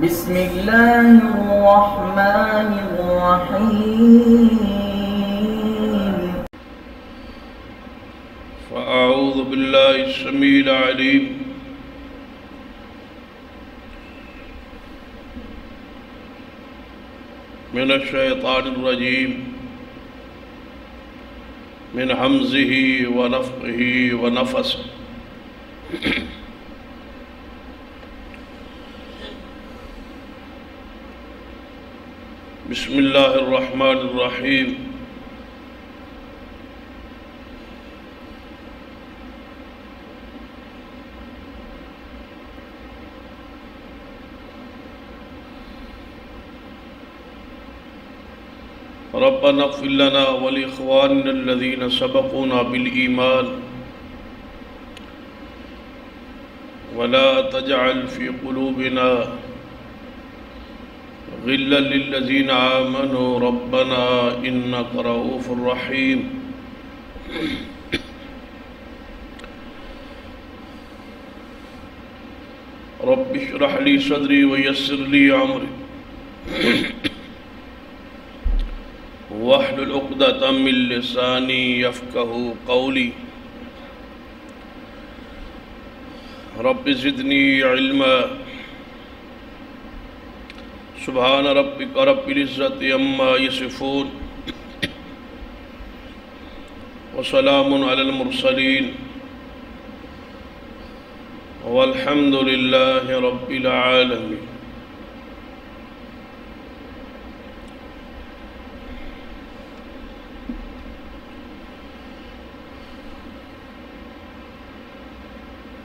بسم الله الرحمن الرحيم. فأعوذ بالله السميع العليم من الشيطان الرجيم من همزه ونفخه ونفثه. بسم الله الرحمن الرحيم. ربنا اغفر لنا ولإخواننا الذين سبقونا بالإيمان ولا تجعل في قلوبنا غلا للذين آمنوا ربنا إنك رؤوف رحيم. رب اشرح لي صدري ويسر لي أمري واحلل عقدة من لساني يفقهوا قولي. رب زدني علما. سبحان ربك رب العزة عما يصفون وسلام على المرسلين والحمد لله رب العالمين.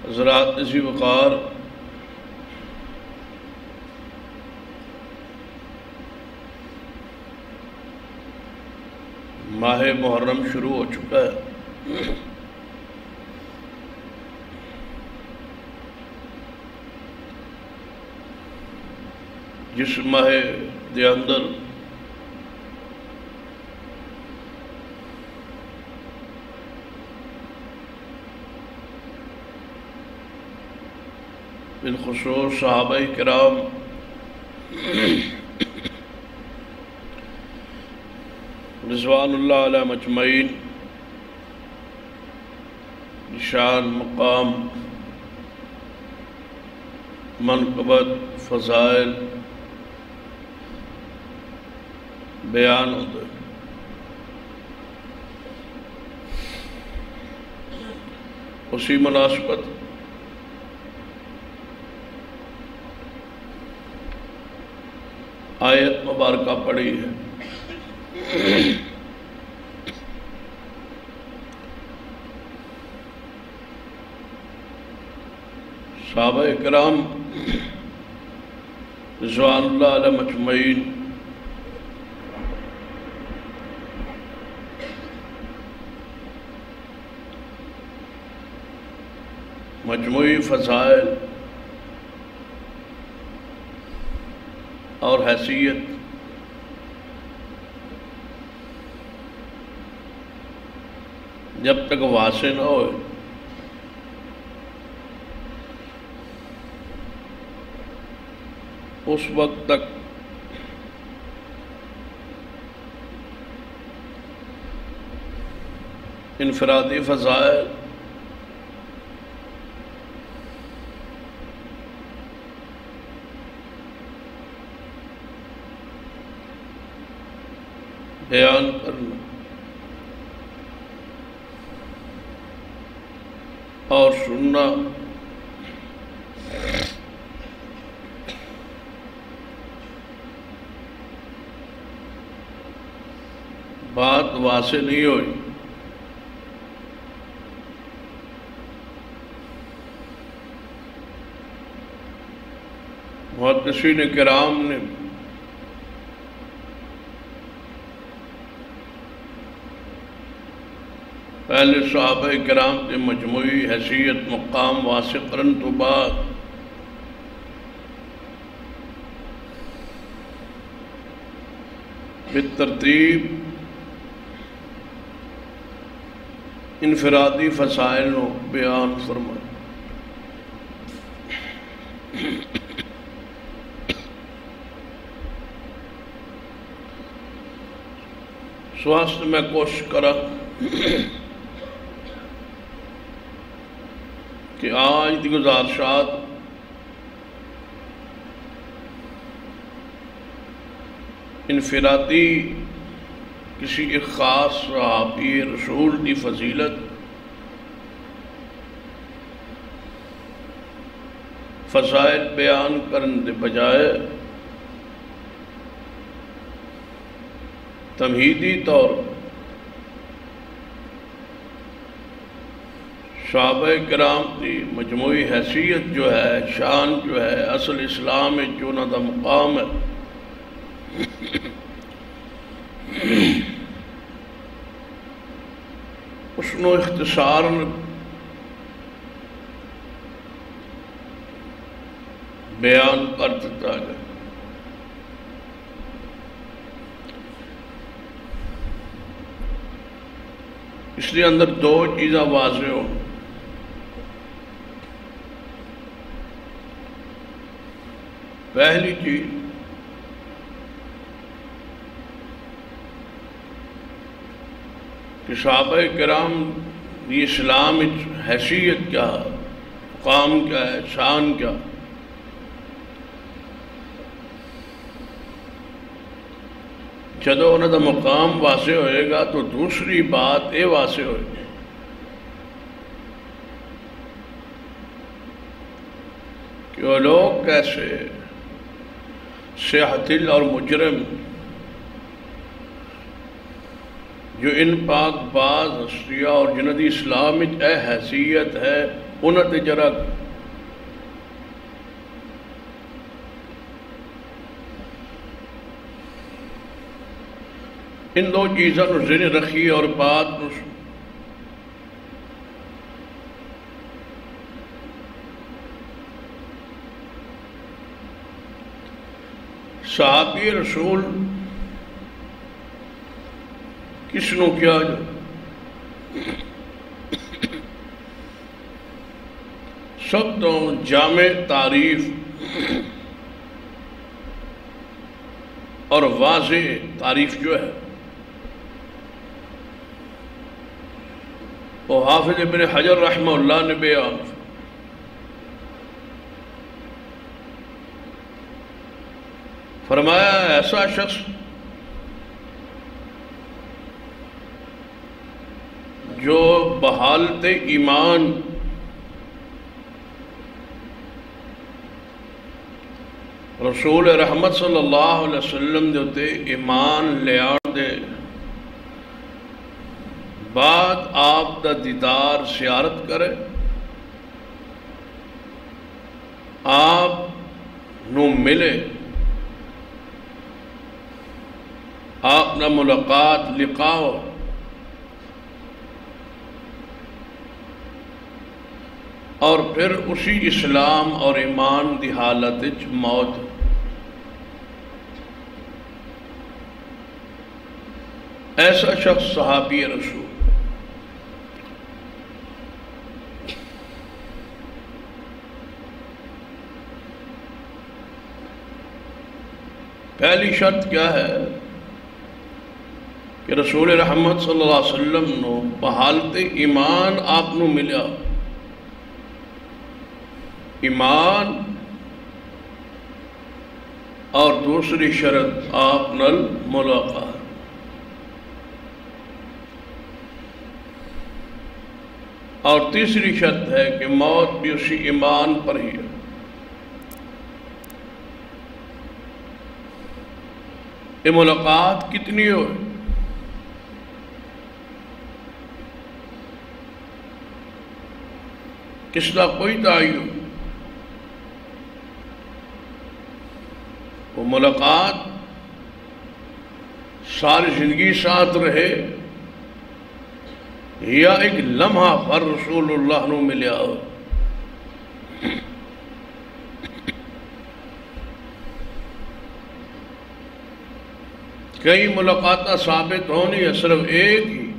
حضرات ذی وقار، ماہ محرم شروع ہو چکا ہے۔ جس ماہ دے اندر بالخصوص صحابہ کرام رضوان اللہ علیہ مجمعین شان، مقام، منقبت، فضائل بیان ہوتے ہیں۔ اسی مناسبت آیت مبارکہ پڑھی ہے۔ صحابہ کرام رضوان اللہ علیہ مجمعین مجموعی فضائل اور حیثیت جب تک واضح نہ ہوئے اس وقت تک انفرادی فضائل بیان کرنا اور سننا بات واضح نہیں ہوئی محدثین کرام نے پہلے صحابہ کرام کے مجموعی حیثیت مقام واضح کرن تو بعد بالترتیب انفرادی فضائل نو بیان فرمائے۔ سواسط میں کوشش کرا کہ آج دی گزارشات انفرادی کسی ایک خاص صحابی رسول کی فضیلت فضائل بیان کرنے کے بجائے تمہیدی طور صحابہ کرام کی مجموعی حیثیت جو ہے، شان جو ہے، اصل اسلام میں جو انہوں کا مقام ہے، اس کو اختصاراً بیان کر دیتا ہے۔ اس لیے اندر دو چیزیں واضح ہو۔ پہلی چیز کہ صحابہ کرام یہ اسلام حیثیت کیا ہے، مقام کیا ہے، شان کیا ہے۔ جدو انہوں کا مقام واضح ہوئے گا تو دوسری بات یہ واضح ہوئے گی کہ وہ لوگ کیسے سیاہ دل اور مجرم جو ان پاک باز ہستیاں اور جنہوں دی اسلام اے حیثیت ہے انہوں تے جرا ان دو چیزوں کو ذہن رکھی اور بات صحابی رسول کس نو کیا سب تو جامع تعریف اور واضح تعریف جو ہے وہ حافظ ابن حجر رحمہ اللہ نے بیان فرمایا، ایسا شخص جو بحالت ایمان رسول رحمت صلی اللہ علیہ وسلم دے ہوتے ایمان لے آن دے بعد آپ دا دیدار زیارت کرے، آپ نو ملے، آپ نہ ملاقات لقاؤ، اور پھر اسی اسلام اور ایمان دی حالت وچ موت، ایسا شخص صحابی رسول۔ پہلی شرط کیا ہے کہ رسول رحمت صلی اللہ علیہ وسلم نو بحالت ایمان آپ نو ملیا، ایمان، اور دوسری شرط آپ نل ملاقات۔ اور تیسری شرط ہے کہ موت بھی اسی ایمان پر ہی ہے۔ یہ ملاقات کتنی ہو؟ کس کا کوئی تعین؟ وہ ملاقات ساری زندگی ساتھ رہے یا ایک لمحہ پر رسول اللہ نو ملیا ہو۔ کئی ملاقاتیں ثابت ہونی ہے، صرف ایک ہی،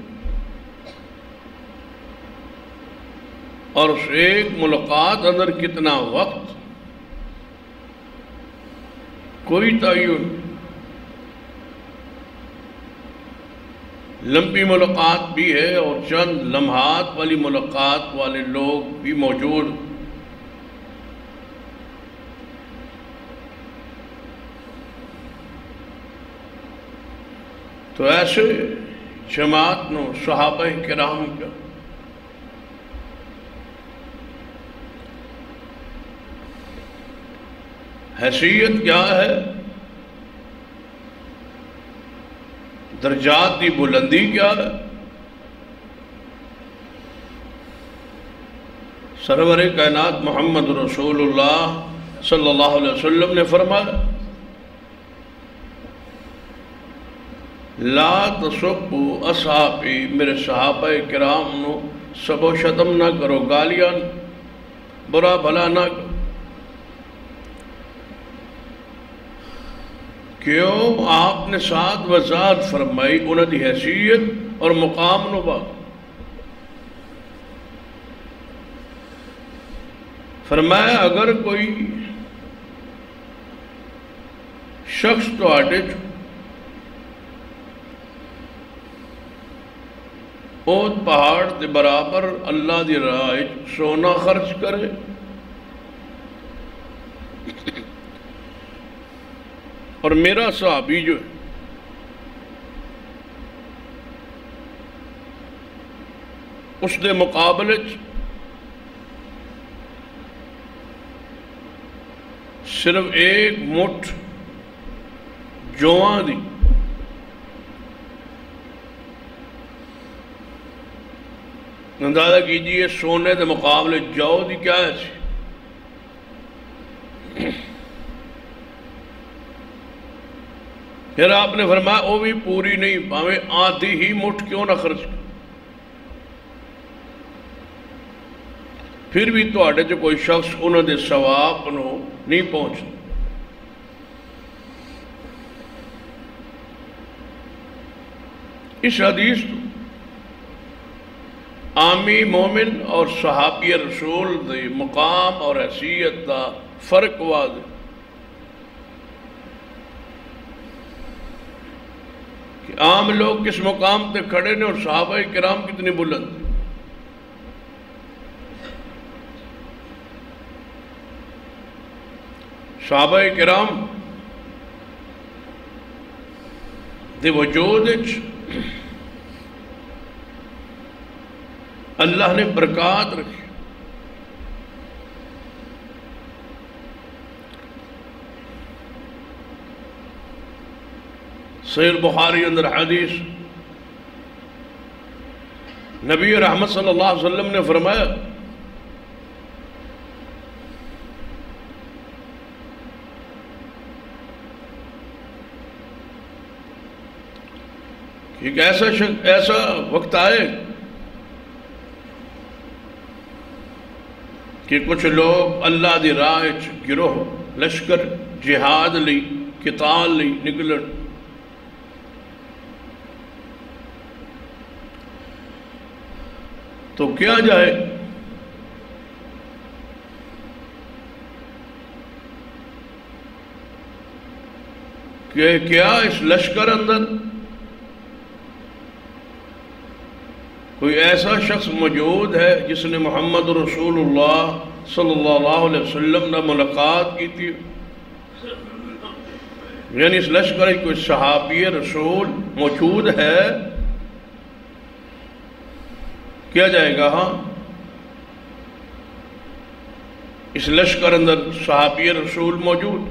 اور اس ایک ملاقات اندر کتنا وقت کوئی تعین۔ لمبی ملاقات بھی ہے اور چند لمحات والی ملاقات والے لوگ بھی موجود. تو ایسے جماعت نو صحابہ کرام کا حیثیت کیا ہے، درجات کی بلندی کیا ہے. سرور کائنات محمد رسول اللہ صلی اللہ علیہ وسلم نے فرمایا لا تسبوا اصحابی، میرے صحابہ کرام نو سب و شتم نہ کرو، گالیاں برا بھلا نہ کرو. کیوں؟ آپ نے ساتھ وضاحت فرمائی انہوں کی حیثیت اور مقام نو بات. فرمایا اگر کوئی شخص تواڈے اوت پہاڑ دے برابر اللہ دی راہ سونا خرچ کرے اور میرا صحابی جو ہے اس دے مقابلے صرف ایک مٹھ جواں دی اندازہ کیجئے سونے دے مقابلے جو دی کیا ہے. پھر آپ نے فرمایا وہ بھی پوری نہیں، پاویں آدھی ہی مٹھ کیوں نہ خرچ کر، پھر بھی تواڈے جو کوئی شخص انہوں دے ثواب نو نہیں پہنچ. اس حدیث تو عامی مومن اور صحابی رسول دے مقام اور حیثیت دا فرق واضح کہ عام لوگ کس مقام تے کھڑے نے اور صحابہ کرام کتنی بلند. صحابہ کرام دے وجود اللہ نے برکات رکھی. صحیح بخاری اندر حدیث نبی رحمت صلی اللہ علیہ وسلم نے فرمایا کہ ایک ایسا وقت آئے کہ کچھ لوگ اللہ دی راہ گروہ لشکر جہاد لی قتال لی نکلن، تو کیا جائے کہ کیا اس لشکر اندر کوئی ایسا شخص موجود ہے جس نے محمد رسول اللہ صلی اللہ علیہ وسلم نے ملاقات کی تھی؟ یعنی اس لشکر کوئی صحابی رسول موجود ہے؟ کیا جائے گا ہاں اس لشکر اندر صحابی رسول موجود.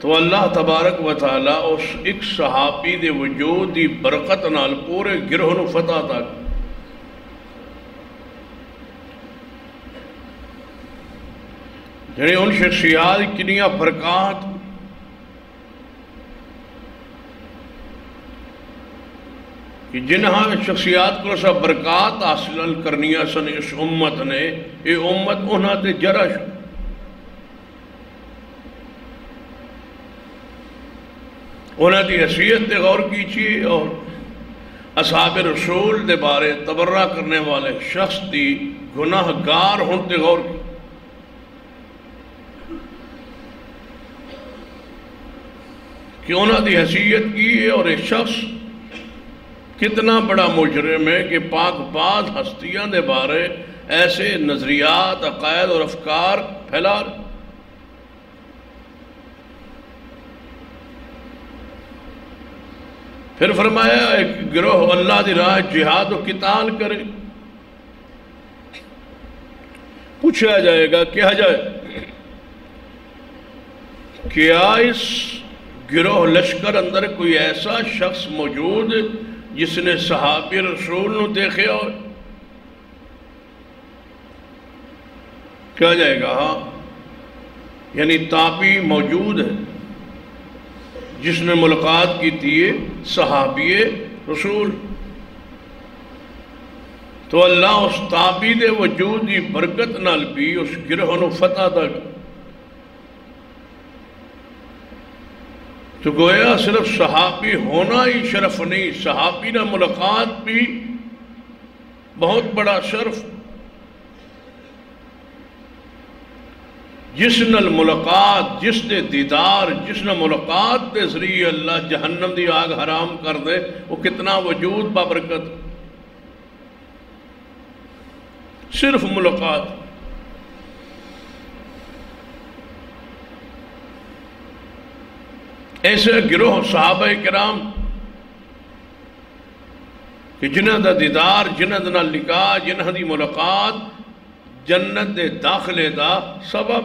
تو اللہ تبارک و تعالی اس ایک صحابی دے وجود دی برکت نال پورے گروہ نو فتح تک جنہیں ان شخصیات کنیاں برکات کہ جنہاں شخصیات کو سا برکات حاصل کرنیاں سن اس امت نے، یہ امت انہاں تے جرش انہاں دی حیثیت تے غور کیجیے اور اصحاب رسول دے بارے تبرہ کرنے والے شخص دی گناہ گار ہون تے غور کی. کہ انہاں دی حیثیت کی ہے اور ایک شخص کتنا بڑا مجرم ہے کہ پاک باز ہستیاں دے بارے ایسے نظریات، عقائد اور افکار پھیلا رہے۔ پھر فرمایا ایک گروہ اللہ دی راہ جہاد و قتال کرے۔ پوچھا جائے گا کیا جائے، کیا اس گروہ لشکر اندر کوئی ایسا شخص موجود جس نے صحابی رسول نو دیکھے ہو؟ کیا جائے گا ہاں، یعنی تابعی موجود ہے جس نے ملاقات کی تھی صحابی رسول۔ تو اللہ اس تابعی دے وجود دی برکت نال بھی اس گروہ نو فتح دا۔ تو گویا صرف صحابی ہونا ہی شرف نہیں، صحابی نہ ملاقات بھی بہت بڑا شرف۔ جس نال ملاقات، جس نے دیدار، جس نے ملاقات دے ذریعے اللہ جہنم دی آگ حرام کر دے، وہ کتنا وجود بابرکت۔ صرف ملاقات۔ ایسے گروہ صحابہ کرام کہ جنہاں دا دیدار، جنہاں دا لقاء، جنہاں دی ملاقات جنت دے داخلے دا سبب،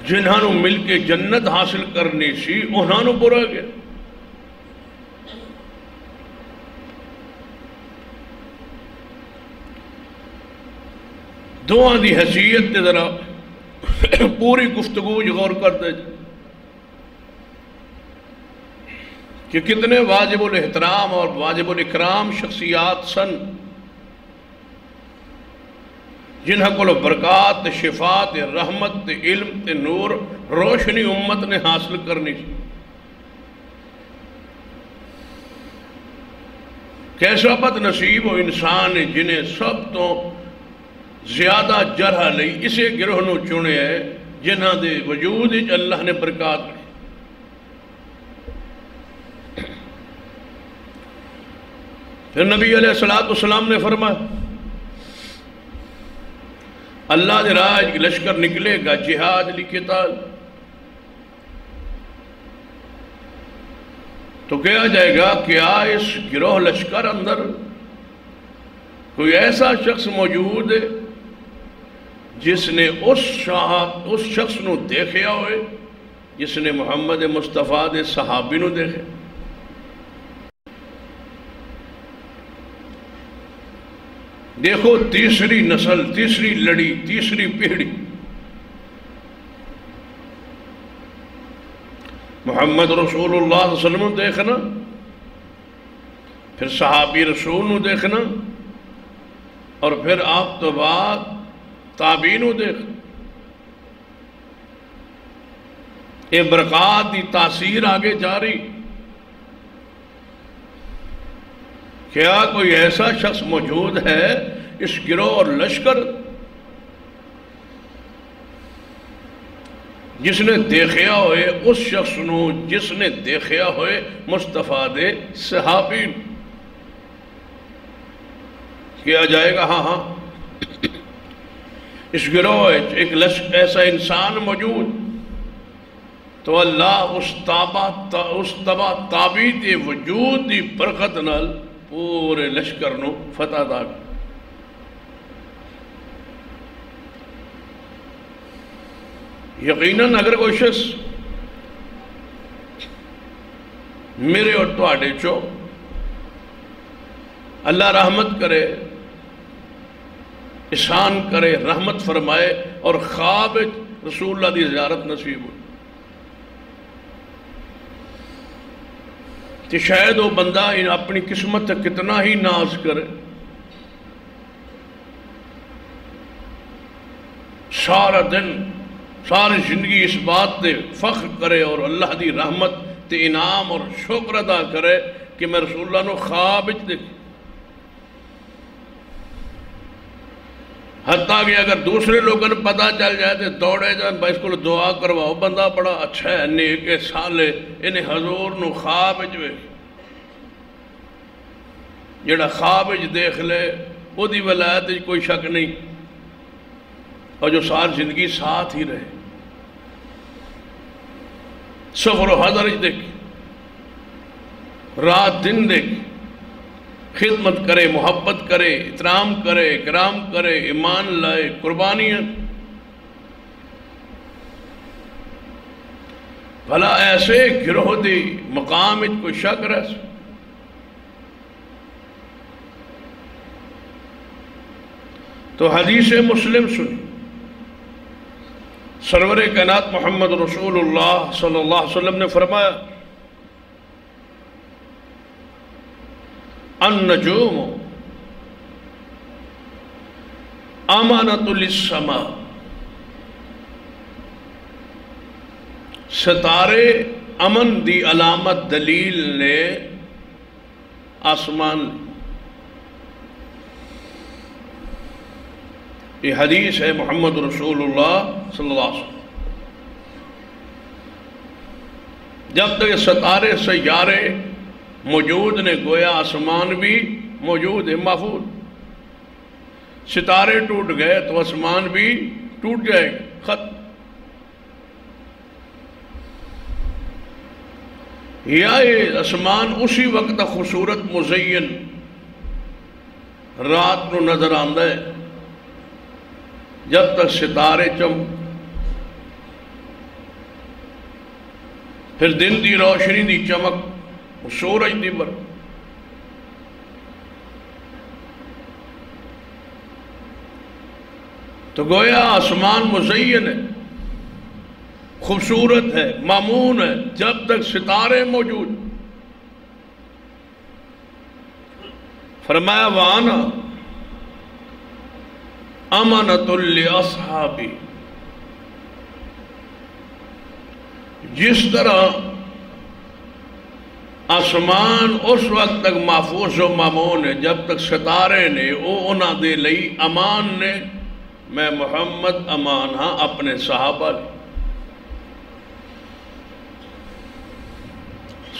جنہاں نو مل کے جنت حاصل کرنی سی انہاں نو برا گیا۔ دعا دی حیثیت تے ذرا پوری گفتگو غور کرتے کہ کتنے واجب الاحترام اور واجب الاکرام شخصیات سن جنہاں کو برکات، شفاعت، رحمت، علم، نور، روشنی امت نے حاصل کرنی سی۔ کیسا بد نصیب ہو انسان جنہیں سب تو زیادہ جرح لئی اسے گروہ نو چنے ہے جنہاں دے وجود اللہ نے برکات دی۔ پھر نبی علیہ السلام نے فرمایا اللہ دے راہ لشکر نکلے گا جہاد قتال، تو کہا جائے گا کیا اس گروہ لشکر اندر کوئی ایسا شخص موجود ہے جس نے اس شخص نو دیکھیا ہوئے جس نے محمد مصطفیٰ دے صحابی نو دیکھے۔ دیکھو تیسری نسل، تیسری لڑی، تیسری پیڑھی محمد رسول اللہ صلی اللہ علیہ وسلم دیکھنا، پھر صحابی رسول نو دیکھنا، اور پھر آپ تو بعد تابعین دیکھ۔ یہ برکات دی تاثیر آگے جاری۔ کیا کوئی ایسا شخص موجود ہے اس گروہ اور لشکر جس نے دیکھیا ہوئے اس شخص نو جس نے دیکھیا ہوئے مصطفیٰ دے صحابی؟ کیا جائے گا ہاں اس گروہ ایک ایسا انسان موجود، تو اللہ اس تبع تابعی دے وجود دی برکت نال پورے لشکر نو فتح دا۔ یقیناً اگر کوئی شخص میرے اور تواڈے چو اللہ رحمت کرے، احسان کرے، رحمت فرمائے اور خواب رسول اللہ دی زیارت نصیب ہو، کہ شاید وہ بندہ اپنی قسمت کتنا ہی ناز کرے، سارا دن ساری زندگی اس بات تے فخر کرے اور اللہ دی رحمت تے انعام اور شکر ادا کرے کہ میں رسول اللہ نو خواب دیکھ، حتیٰ کہ اگر دوسرے لوگوں نے پتہ چل جائے تو دوڑے جان بھائی اس کو دعا کرواؤ، بندہ بڑا اچھا ہے، نیک ہے، صالح، انہیں حضور نو خواب وچ جڑا خواب وچ دیکھ لے وہ دی ولایت وچ کوئی شک نہیں، اور جو ساری زندگی ساتھ ہی رہے، سفر و حضر وچ دیکھ، رات دن دیکھ، خدمت کرے، محبت کرے، احترام کرے، اکرام کرے، ایمان لائے، قربانیاں، بھلا ایسے گروہ دی مقام وچ کوئی شک رہ سکتا؟ تو حدیث مسلم سنی، سرور کائنات محمد رسول اللہ صلی اللہ علیہ وسلم نے فرمایا النجوم امانۃ للسماء، ستارے امن دی علامت دلیل نے آسمان، یہ حدیث ہے محمد رسول اللہ صلی اللہ علیہ وسلم۔ جب تک ستارے سیارے موجود نے گویا آسمان بھی موجود ہے، محفوظ۔ ستارے ٹوٹ گئے تو آسمان بھی ٹوٹ جائے گا، ختم۔ یا یہ آسمان اسی وقت خوبصورت مزین رات کو نظر آتا ہے جب تک ستارے چم، پھر دن دی روشنی دی چمک، سورج دی بر، تو گویا آسمان مزین ہے، خوبصورت ہے، مامون ہے جب تک ستارے موجود۔ فرمایا وانا امانۃ لاصحابی، جس طرح آسمان اس وقت تک محفوظ و مامون ہے جب تک ستارے نے وہ انہاں دے لئی امان نے، میں محمد امان ہاں اپنے صحابہ لئی۔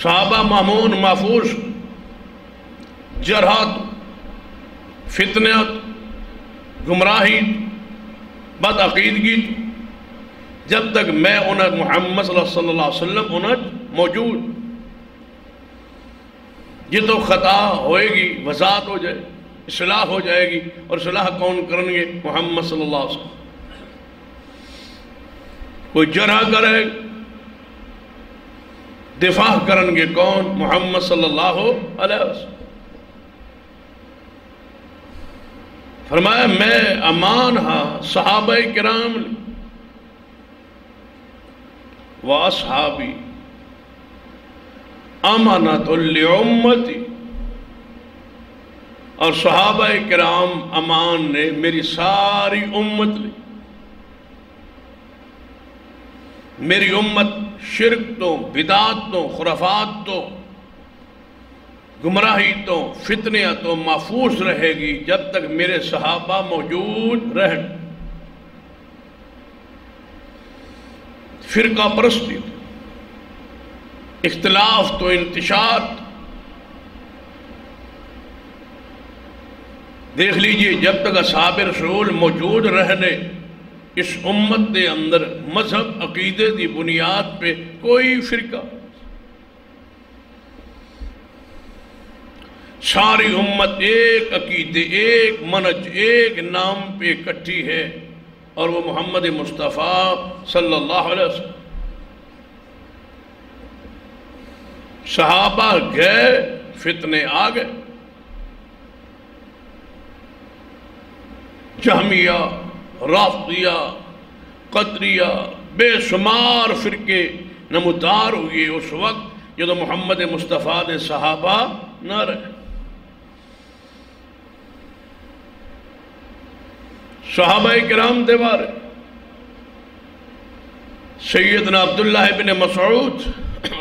صحابہ مامون محفوظ، جرحات، فتنیات، گمراہی، بد عقیدگی، جب تک میں انہیں محمد صلی اللہ علیہ وسلم انہیں موجود، یہ تو خطا ہوئے گی، وضاحت ہو جائے، اصلاح ہو جائے گی، اور اصلاح کون کریں گے؟ محمد صلی اللہ علیہ وسلم۔ کوئی جرح کرے، دفاع کریں گے کون؟ محمد صلی اللہ علیہ وسلم۔ فرمایا میں امان ہاں صحابہ کرام لی، وَأَصْحَابِ امانۃ لِأُمَّتِي، اور صحابہ کرام امان نے میری ساری امت لی۔ میری امت شرک تو، بدعات تو، خرافات تو، گمراہی تو، فتنہ تو محفوظ رہے گی جب تک میرے صحابہ موجود رہیں۔ فرقہ پرستی، اختلاف تو، انتشار، دیکھ لیجئے جب تک اصحاب رسول موجود رہنے اس امت دے اندر مذہب عقیدے دی بنیاد پہ کوئی فرقہ، ساری امت ایک عقیدے، ایک منہج، ایک نام پہ اکٹھی ہے، اور وہ محمد مصطفیٰ صلی اللہ علیہ وسلم۔ صحابہ گئے، فتنے آ گئے، جہمیہ، رافضیہ، قدریہ، بے شمار فرقے نمودار ہوئے اس وقت جب محمد مصطفیٰ دے صحابہ نہ رہے۔ صحابہ کرام دے بارے سیدنا عبداللہ بن مسعود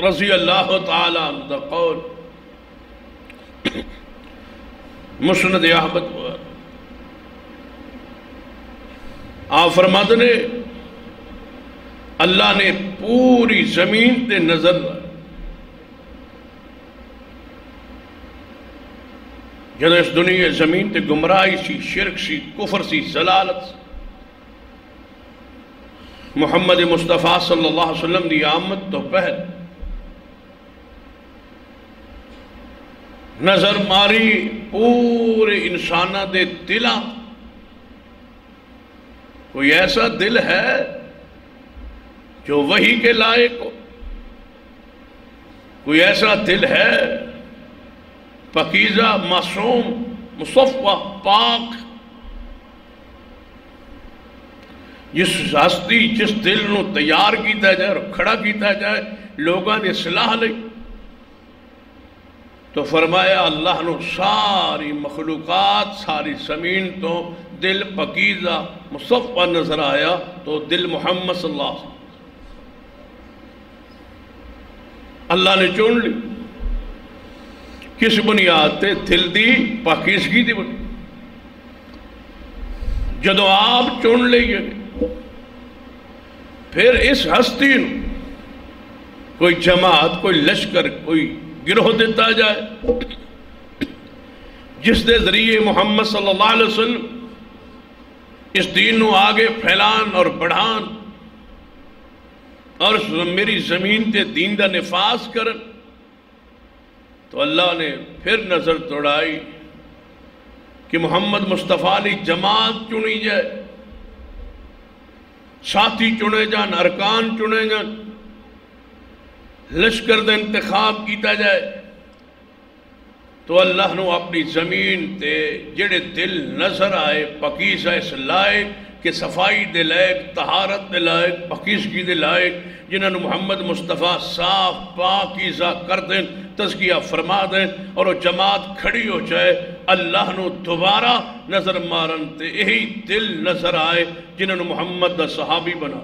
رضی اللہ تعالی عنہ دا قول مسند احمد ہوا، آپ فرماتے نے اللہ نے پوری زمین تے نظر لائے جدو اس دنیا زمین تے گمراہی سی، شرک سی، کفر سی، ضلالت سی، محمد مصطفیٰ صلی اللہ علیہ وسلم دی آمد تو پہل نظر ماری پورے انسانہ دے دلاں، کوئی ایسا دل ہے جو وحی کے لائق ہو؟ کوئی ایسا دل ہے پاکیزہ، معصوم، مصفہ، پاک، جس ہستی، جس دل نو تیار کیتا جائے اور کھڑا کیتا جائے لوگاں نے صلاح لئی؟ تو فرمایا اللہ نو ساری مخلوقات، ساری زمین تو دل پاکیزہ مصفہ نظر آیا، تو دل محمد صلی اللہ علیہ وسلم اللہ نے چون لی۔ کس بنیاد تے؟ دل دی پاکیزگی دی بنیاد۔ جدو آپ چون لئیے پھر اس ہستی نو کوئی جماعت، کوئی لشکر، کوئی گروہ دیتا جائے جس دے ذریعے محمد صلی اللہ علیہ وسلم اس دین نو آگے پھیلان اور بڑھان اور میری زمین تے دین دا نفاذ کرن، تو اللہ نے پھر نظر توڑائی کہ محمد مصطفیٰ علی جماعت چنی جائے، ساتھی چنے جان، ارکان چنے جان، لشکر دا انتخاب کیتا جائے، تو اللہ نو اپنی زمین تے جڑے دل نظر آئے پاکیزہ اس لائق کہ صفائی دے لائق، طہارت دے لائق، پاکیزگی دے لائق، جنہاں نو محمد مصطفیٰ صاف پاکیزہ کر دیں، تزکیہ فرما دیں اور وہ جماعت کھڑی ہو جائے، اللہ نو دوبارہ نظر مارن تے یہی دل نظر آئے جنہاں نو محمد دا صحابی بنا۔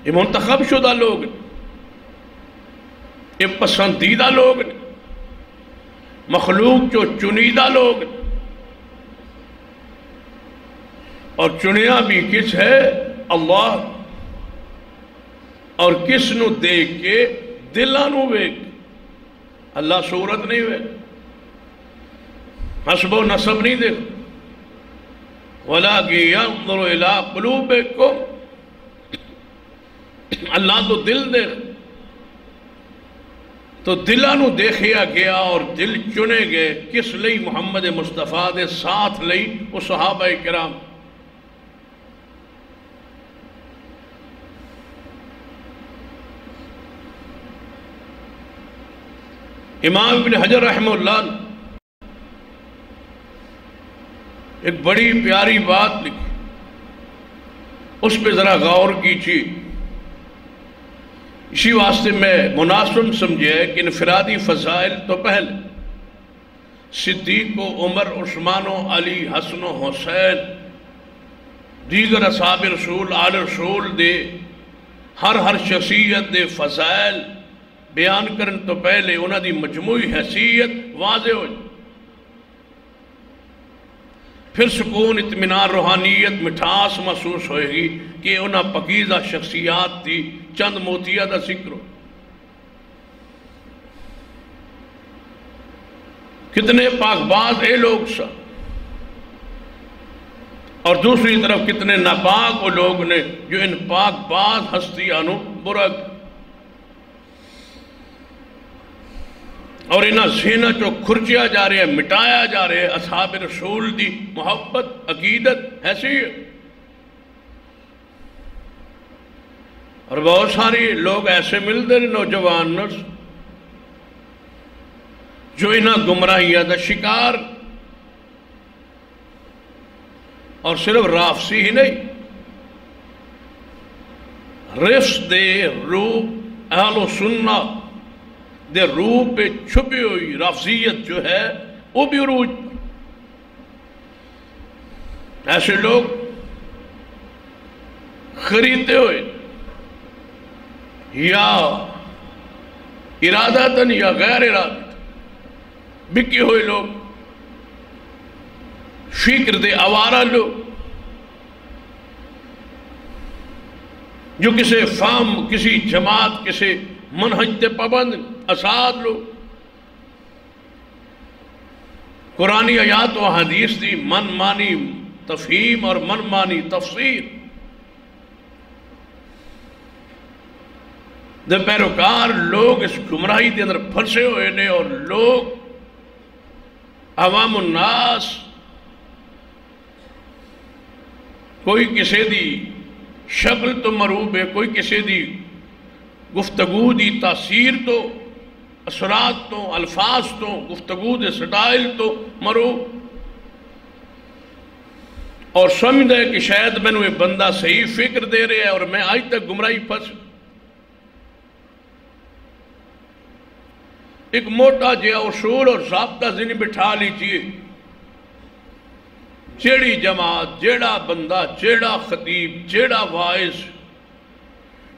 یہ منتخب شدہ لوگ، یہ پسندیدہ لوگ، مخلوق جو چنیدہ لوگ، اور چنیا بھی کس ہے؟ اللہ، اور کس نو دیکھ کے؟ دلانو بیک۔ اللہ صورت نہیں ہوئے، حسب و نسب نہیں دیکھ، وَلَكِنْ يَنْظُرُ إِلَىٰ قُلُوبِكُمْ، اللہ تو دل دیکھ، تو دلانو دیکھیا گیا اور دل چنے گئے کس لئی؟ محمد مصطفیٰ دے ساتھ لئی، وہ صحابہ کرام۔ امام ابن حجر رحمہ اللہ ایک بڑی پیاری بات لکھی، اس پہ ذرا غور کیجیے۔ اسی واسطے میں مناسب سمجھے کہ انفرادی فضائل تو پہلے صدیق و عمر، عثمان و علی، حسن و حسین، دیگر اصحاب رسول، آل رسول دے ہر شخصیت دے فضائل بیان کرن تو پہلے انہاں دی مجموعی حیثیت واضح ہو جائے، پھر سکون، اطمینان، روحانیت، مٹھاس محسوس ہوئے گی کہ انہاں پاکیزہ شخصیات دی چند موتیہ دا ذکر ہو۔ کتنے پاک باز اے لوگ سا، اور دوسری طرف کتنے ناپاک وہ لوگ نے جو ان پاک باز ہستیاں برا، اور انہاں ذہناں چو کھرچیا جا رہے ہیں، مٹایا جا رہے ہیں اصحاب رسول دی محبت، عقیدت، حیثیت۔ اور بہت ساری لوگ ایسے ملتے ہیں نوجوان جو انہاں گمراہیاں دا شکار، اور صرف رافضی ہی نہیں، رفض دے روح اہل و سنہ دے روح پہ چھپی ہوئی رافضیت جو ہے وہ بھی عروج۔ ایسے لوگ خریدتے ہوئے یا ارادتاً یا غیر ارادتاً بکے ہوئے لوگ فکر دے آوارہ لوگ جو کسی فہم کسی جماعت کسی منہج تے پابند اساد لوگ قرآنی آیات و حدیث دی من مانی تفہیم اور من مانی تفسیر دے پیروکار لوگ اس گمراہی دے اندر پھنسے ہوئے نے، اور لوگ عوام الناس کوئی کسی دی شکل تو مروب ہے، کوئی کسی دی گفتگو دی تاثیر تو اثرات تو الفاظ تو گفتگو دے سٹائل تو مروب، اور سمجھ دے کہ شاید میں نے بندہ صحیح فکر دے رہے ہے اور میں آج تک گمراہی پھنس۔ ایک موٹا جہا اصول اور ضابطہ ذہن بٹھا لیجئے، جیڑی جماعت جیڑا بندہ جیڑا خطیب جیڑا واعظ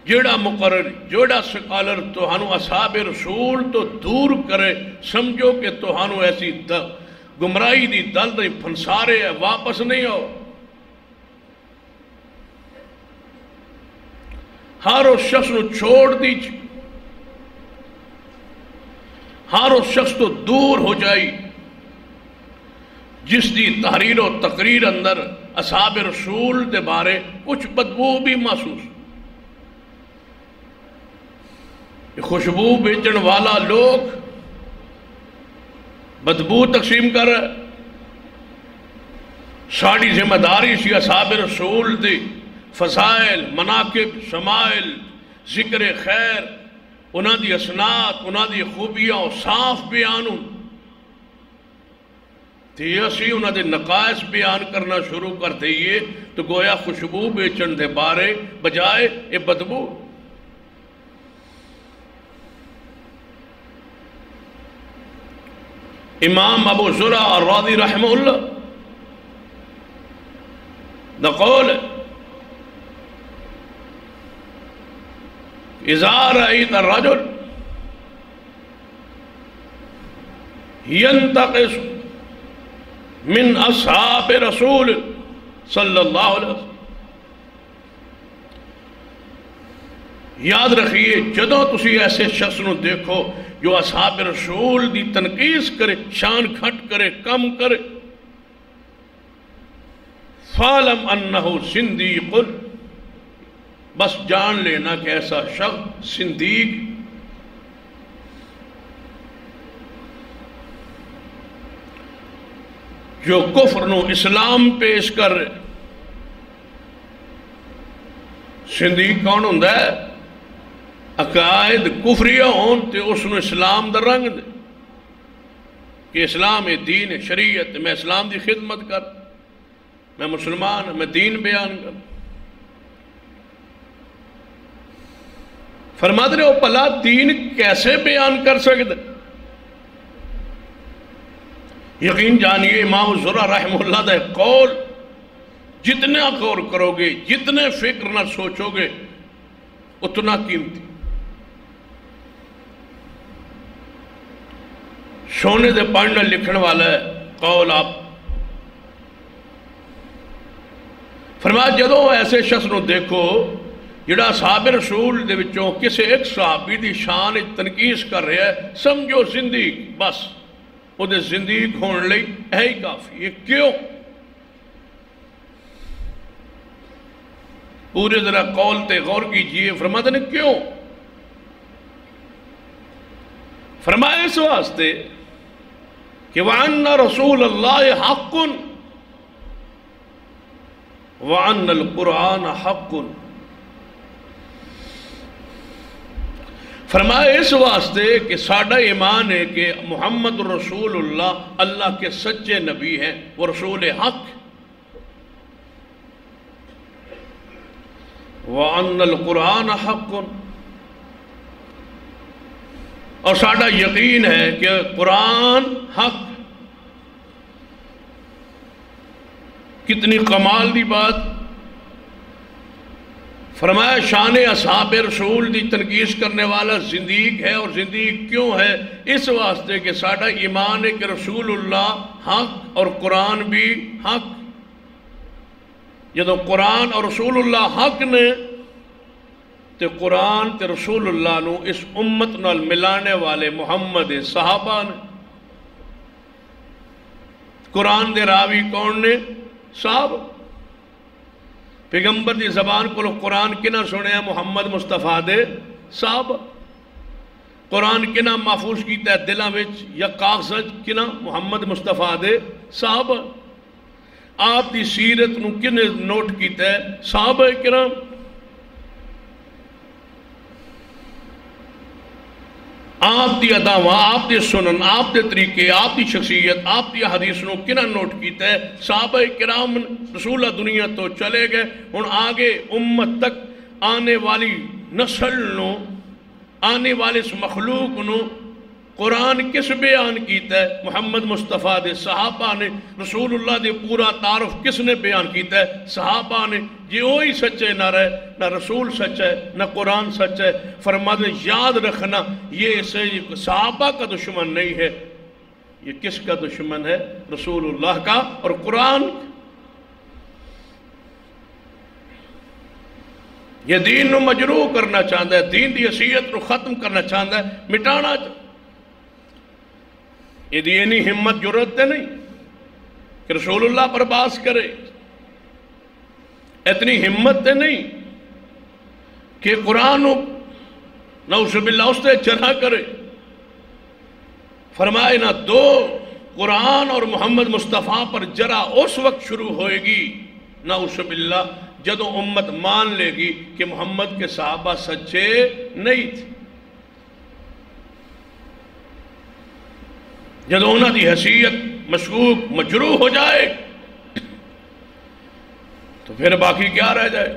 جیڑا مقرر جیڑا سکالر توہانو اصحاب رسول تو دور کرے، سمجھو کہ توہانو ایسی گمراہی دی دل نہیں پھنسارے ہے، واپس نہیں ہو۔ ہر اس شخص نو چھوڑ دیجئے، ہر اس شخص تو دور ہو جائی جس دی تحریر و تقریر اندر اصحاب رسول دے بارے کچھ بدبو بھی محسوس۔ خوشبو بیچن والا لوگ بدبو تقسیم کر رہے، ساڑی ذمہ داری سی اصحاب رسول دے فضائل مناقب شمائل ذکر خیر انہاں دی اسناد انہاں دی خوبیاں صاف بیانوں تے اسی انہاں دے نقائص بیان کرنا شروع کر دئیے تو گویا خوشبو بیچن دے بارے بجائے اے بدبو۔ امام ابو زرع الراضی رحمہ اللہ نقول اذا رأيت الرجل ينتقص من اصحاب رسول صلی اللہ علیہ وسلم، یاد رکھیے جدوں تسی ایسے شخص نو دیکھو جو اصحاب رسول دی تنقیص کرے، شان کھٹ کرے، کم کرے، فَعْلَمْ أَنَّهُ صِنْدِيقٌ، بس جان لینا کہ ایسا شخص صندیق جو کفر نو اسلام پیش کر رہے۔ صندیق کون ہوندہ ہے؟ عقائد کفریہ ہون تے اس نو اسلام در رنگ دے کہ اسلام دین شریعت، میں اسلام دی خدمت کر، میں مسلمان میں دین بیان کر۔ فرماتے رہے ہو پلا دین کیسے بیان کر سکتے؟ یقین جانیے امام زرع رحمہ اللہ دا قول جتنا غور کرو گے جتنے فکر نہ سوچو گے اتنا قیمتی۔ سونے دے پڑھنا لکھن والا ہے قول آپ فرمایا جدوں ایسے شخص نو دیکھو جڑا صحاب رسول دے وچوں کسے ایک صحابی دی شان تنقیص کر رہا ہے، سمجھو زندگی بس وہ دے زندگی ہون لئی ہے ہی کافی۔ یہ کیوں؟ پورے ذرا قول تے غور کیجئے۔ فرماتے ہیں کیوں؟ فرمایا اس واسطے کہ وَأَنَّ رَسُولَ اللَّهِ حَقٌّ وَأَنَّ الْقُرْآنَ حَقٌّ۔ فرمایا اس واسطے کہ ساڈا ایمان ہے کہ محمد رسول اللہ اللہ کے سچے نبی ہیں، وہ رسول حق۔ وَأَنَّ الْقُرْآنَ حَقٌّ، اور ساڈا یقین ہے کہ قرآن حق۔ کتنی کمال دی بات! فرمایا شان اصحاب رسول دی تنقیص کرنے والا زندیق ہے، اور زندیق کیوں ہے؟ اس واسطے کہ ساڈا ایمان ہے کہ رسول اللہ حق اور قرآن بھی حق. جدو قرآن اور رسول اللہ حق نے تے قرآن تے رسول اللہ نو اس امت نال ملانے والے محمد صحابہ نے. قرآن دے راوی کون نے؟ صحابہ. پیغمبر دی زبان کو قرآن کنا سنیا؟ محمد مصطفیٰ دے صحابہ. قرآن کنا محفوظ کیتا ہے دلاں وچ یا کاغذ کنا؟ محمد مصطفیٰ دے صحابہ. آپ دی سیرت نو کنے نوٹ کیتا ہے؟ صحابہ کرام. آپ دی اداواں، آپ دی سنن، آپ دے طریقے، آپ دی شخصیت، آپ دی حدیث نو کنا نوٹ کیتا ہے؟ صحابہ کرام. رسول اللہ دنیا تو چلے گئے، ہن آگے امت تک آنے والی نسل نو، آنے والے اس مخلوق نو قرآن کس بیان کیتا ہے؟ محمد مصطفیٰ دے صحابہ نے. رسول اللہ دے پورا تعارف کس نے بیان کیتا ہے؟ صحابہ نے. یہ وہی سچے نہ رہے، نہ رسول سچ ہے نہ قرآن سچ ہے. فرماتے یاد رکھنا یہ صحابہ کا دشمن نہیں ہے، یہ کس کا دشمن ہے؟ رسول اللہ کا اور قرآن. یہ دین نو مجروح کرنا چاہتا ہے، دین دی حیثیت نو ختم کرنا چاہتا ہے، مٹانا چاہتا ہے. یہ دینی ہمت جرت تے نہیں کہ رسول اللہ پر باس کرے. اتنی ہمت تے نہیں کہ قرآن نعوذ باللہ اس تے جرح کرے. فرمائے نہ دو قرآن اور محمد مصطفیٰ پر جرح اس وقت شروع ہوئے گی نعوذ باللہ جدو امت مان لے گی کہ محمد کے صحابہ سچے نہیں تھے. جدو انہاں دی حیثیت مشکوک مجروح ہو جائے تو پھر باقی کیا رہ جائے؟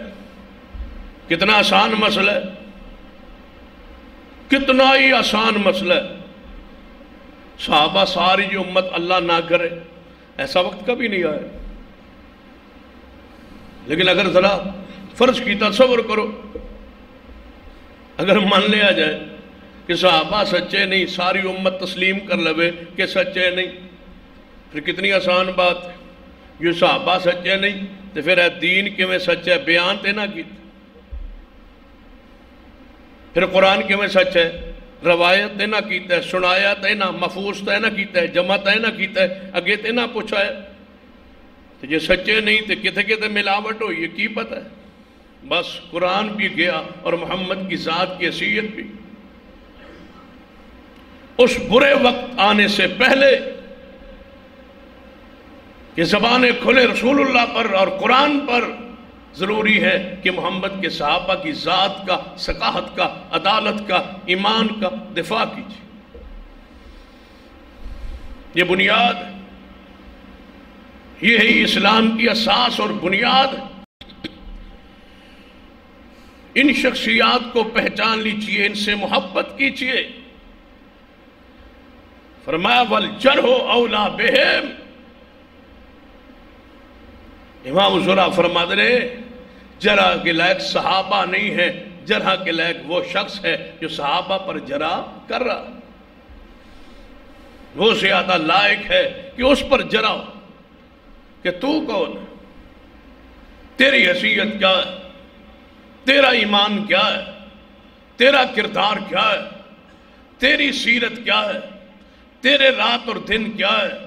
کتنا آسان مسئلہ ہے، کتنا ہی آسان مسئلہ ہے. صحابہ ساری جو امت اللہ نہ کرے، ایسا وقت کبھی نہیں آیا. لیکن اگر ذرا فرض کی تصور کرو، اگر مان لیا جائے کہ صحابہ سچے نہیں، ساری امت تسلیم کر لوے کہ سچے نہیں، پھر کتنی آسان بات ہے. یہ صحابہ سچے نہیں تو پھر دین کیویں سچ ہے؟ بیان تے نہ کیتا. پھر قرآن کیویں سچ ہے؟ روایت تے نہ کیتا ہے، سنایا تے نہ، محفوظ تے نہ کیتا ہے، جمع تے نہ کیتا ہے، اگے تے نہ پوچھا ہے. تو یہ سچے نہیں تو کتے کتے ملاوٹ ہو، یہ کی پتہ ہے؟ بس قرآن بھی گیا اور محمد کی ذات کی حیثیت بھی. اس برے وقت آنے سے پہلے کہ زبانیں کھلے رسول اللہ پر اور قرآن پر، ضروری ہے کہ محمد کے صحابہ کی ذات کا، ثقافت کا، عدالت کا، ایمان کا دفاع کیجیے. یہ بنیاد ہے، یہ ہے اسلام کی اساس اور بنیاد. ان شخصیات کو پہچان لیجیے، ان سے محبت کیجیے. فرمایا والجرح اولا بہم. امام زرع فرماتے رہے جرح کے لائق صحابہ نہیں ہے، جرح کے لائق وہ شخص ہے جو صحابہ پر جرح کر رہا. وہ زیادہ لائق ہے کہ اس پر جرح ہو کہ تو کون ہے، تیری حیثیت کیا ہے، تیرا ایمان کیا ہے، تیرا کردار کیا ہے، تیری سیرت کیا ہے، تیرے رات اور دن کیا ہے،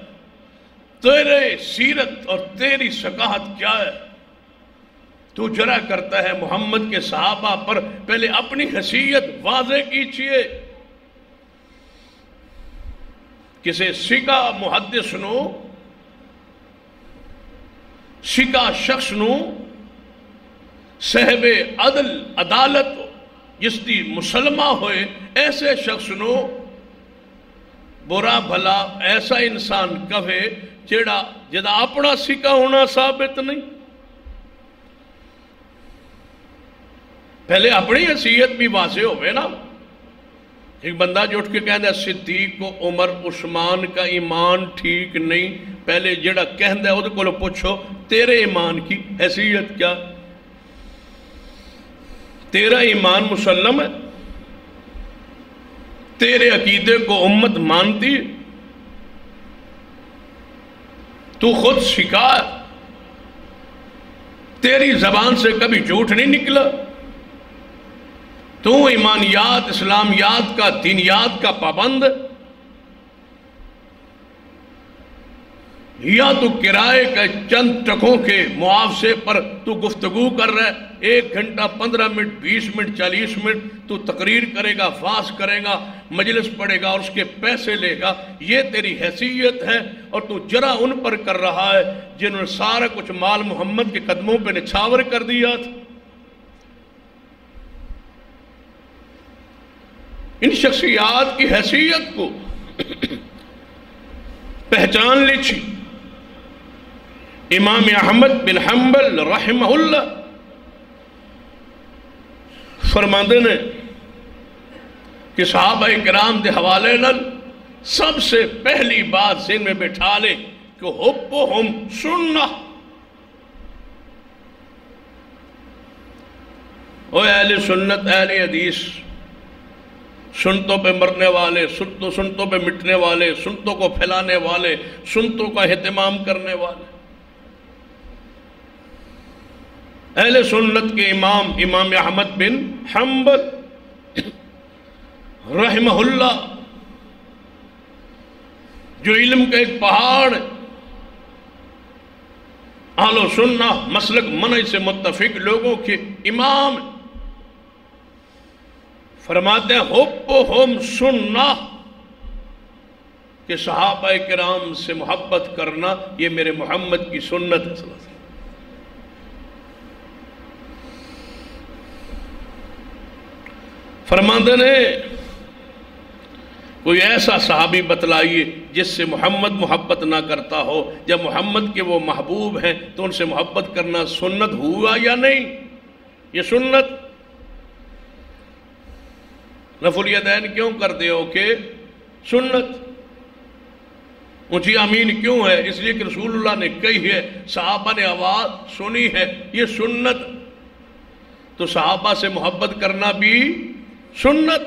تیرے سیرت اور تیری ثقافت کیا ہے. تو جرح کرتا ہے محمد کے صحابہ پر، پہلے اپنی حیثیت واضح کیجیے. کسی سکا محدث نو، سکا شخص نو، صاحب عدل عدالت جس دی مسلمہ ہوئے، ایسے شخص نو برا بھلا ایسا انسان کہے جدا اپنا سکا ہونا ثابت نہیں. پہلے اپنی حیثیت بھی واضح ہوئے نا. ایک بندہ جو اٹھ کے کہندا ہے صدیق کو عمر عثمان کا ایمان ٹھیک نہیں، پہلے جڑا کہندا ہے وہ کو پوچھو تیرے ایمان کی حیثیت کیا، تیرا ایمان مسلم ہے، تیرے عقیدے کو امت مانتی ہے. تو خود سکھا، تیری زبان سے کبھی جھوٹ نہیں نکلا، تو ایمانیات اسلامیات کا دینیات کا پابند، یا تو کرائے کا چند ٹکوں کے معاوضے پر تو گفتگو کر رہا ہے، 1 گھنٹہ 15 منٹ 20 منٹ 40 منٹ تو تقریر کرے گا، فاس کرے گا، مجلس پڑھے گا اور اس کے پیسے لے گا، یہ تیری حیثیت ہے، اور تو جرا ان پر کر رہا ہے جنہوں نے سارا کچھ مال محمد کے قدموں پہ نچھاور کر دیا تھا۔ ان شخصیات کی حیثیت کو پہچان لیچی امام احمد بن حنبل رحمہ اللہ فرماندے نے کہ صحابہ کرام دے حوالے نال سب سے پہلی بات ذہن میں بٹھا لے کہ حبہم سنہ، او اہل سنت اہل حدیث، سنتوں پہ مرنے والے، سنتوں پہ مٹنے والے، سنتوں کو پھیلانے والے، سنتوں کا اہتمام کرنے والے، اہل سنت کے امام احمد بن حنبل رحمہ اللہ، جو علم کا ایک پہاڑ، اہل سنہ مسلک منہج سے متفق لوگوں کے امام، فرماتے ہیں حبہم سنہ، کہ صحابہ کرام سے محبت کرنا یہ میرے محمد کی سنت ہے۔ فرماندے نے کوئی ایسا صحابی بتلائیے جس سے محمد محبت نہ کرتا ہو، جب محمد کے وہ محبوب ہیں تو ان سے محبت کرنا سنت ہوا یا نہیں؟ یہ سنت رفع الیدین کیوں کرتے ہو کہ سنت؟ اونچی آمین کیوں ہے؟ اس لیے کہ رسول اللہ نے کہی ہے، صحابہ نے آواز سنی ہے، یہ سنت۔ تو صحابہ سے محبت کرنا بھی سنت۔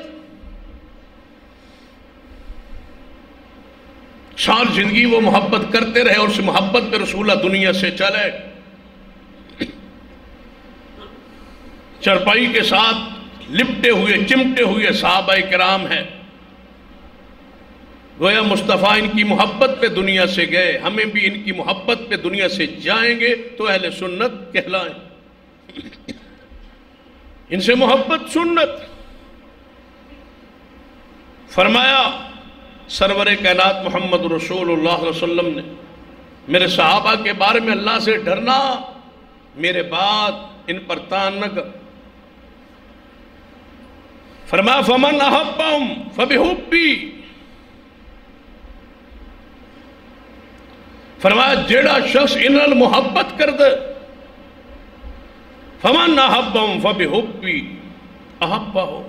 سال زندگی وہ محبت کرتے رہے اور اس محبت پہ رسول اللہ دنیا سے چلے، چرپائی کے ساتھ لپٹے ہوئے چمٹے ہوئے صحابہ کرام ہیں، گویا مصطفیٰ ان کی محبت پہ دنیا سے گئے، ہمیں بھی ان کی محبت پہ دنیا سے جائیں گے تو اہل سنت کہلائیں۔ ان سے محبت سنت۔ فرمایا سرور کائنات محمد رسول اللہ صلی اللہ علیہ وسلم نے، میرے صحابہ کے بارے میں اللہ سے ڈرنا، میرے بعد ان پر تان نہ کر۔ فرمایا فمن احبہم فبحبی، فرمایا جیڑا شخص ان نال محبت کر دے، فمن احبہم فبحبی احبہم،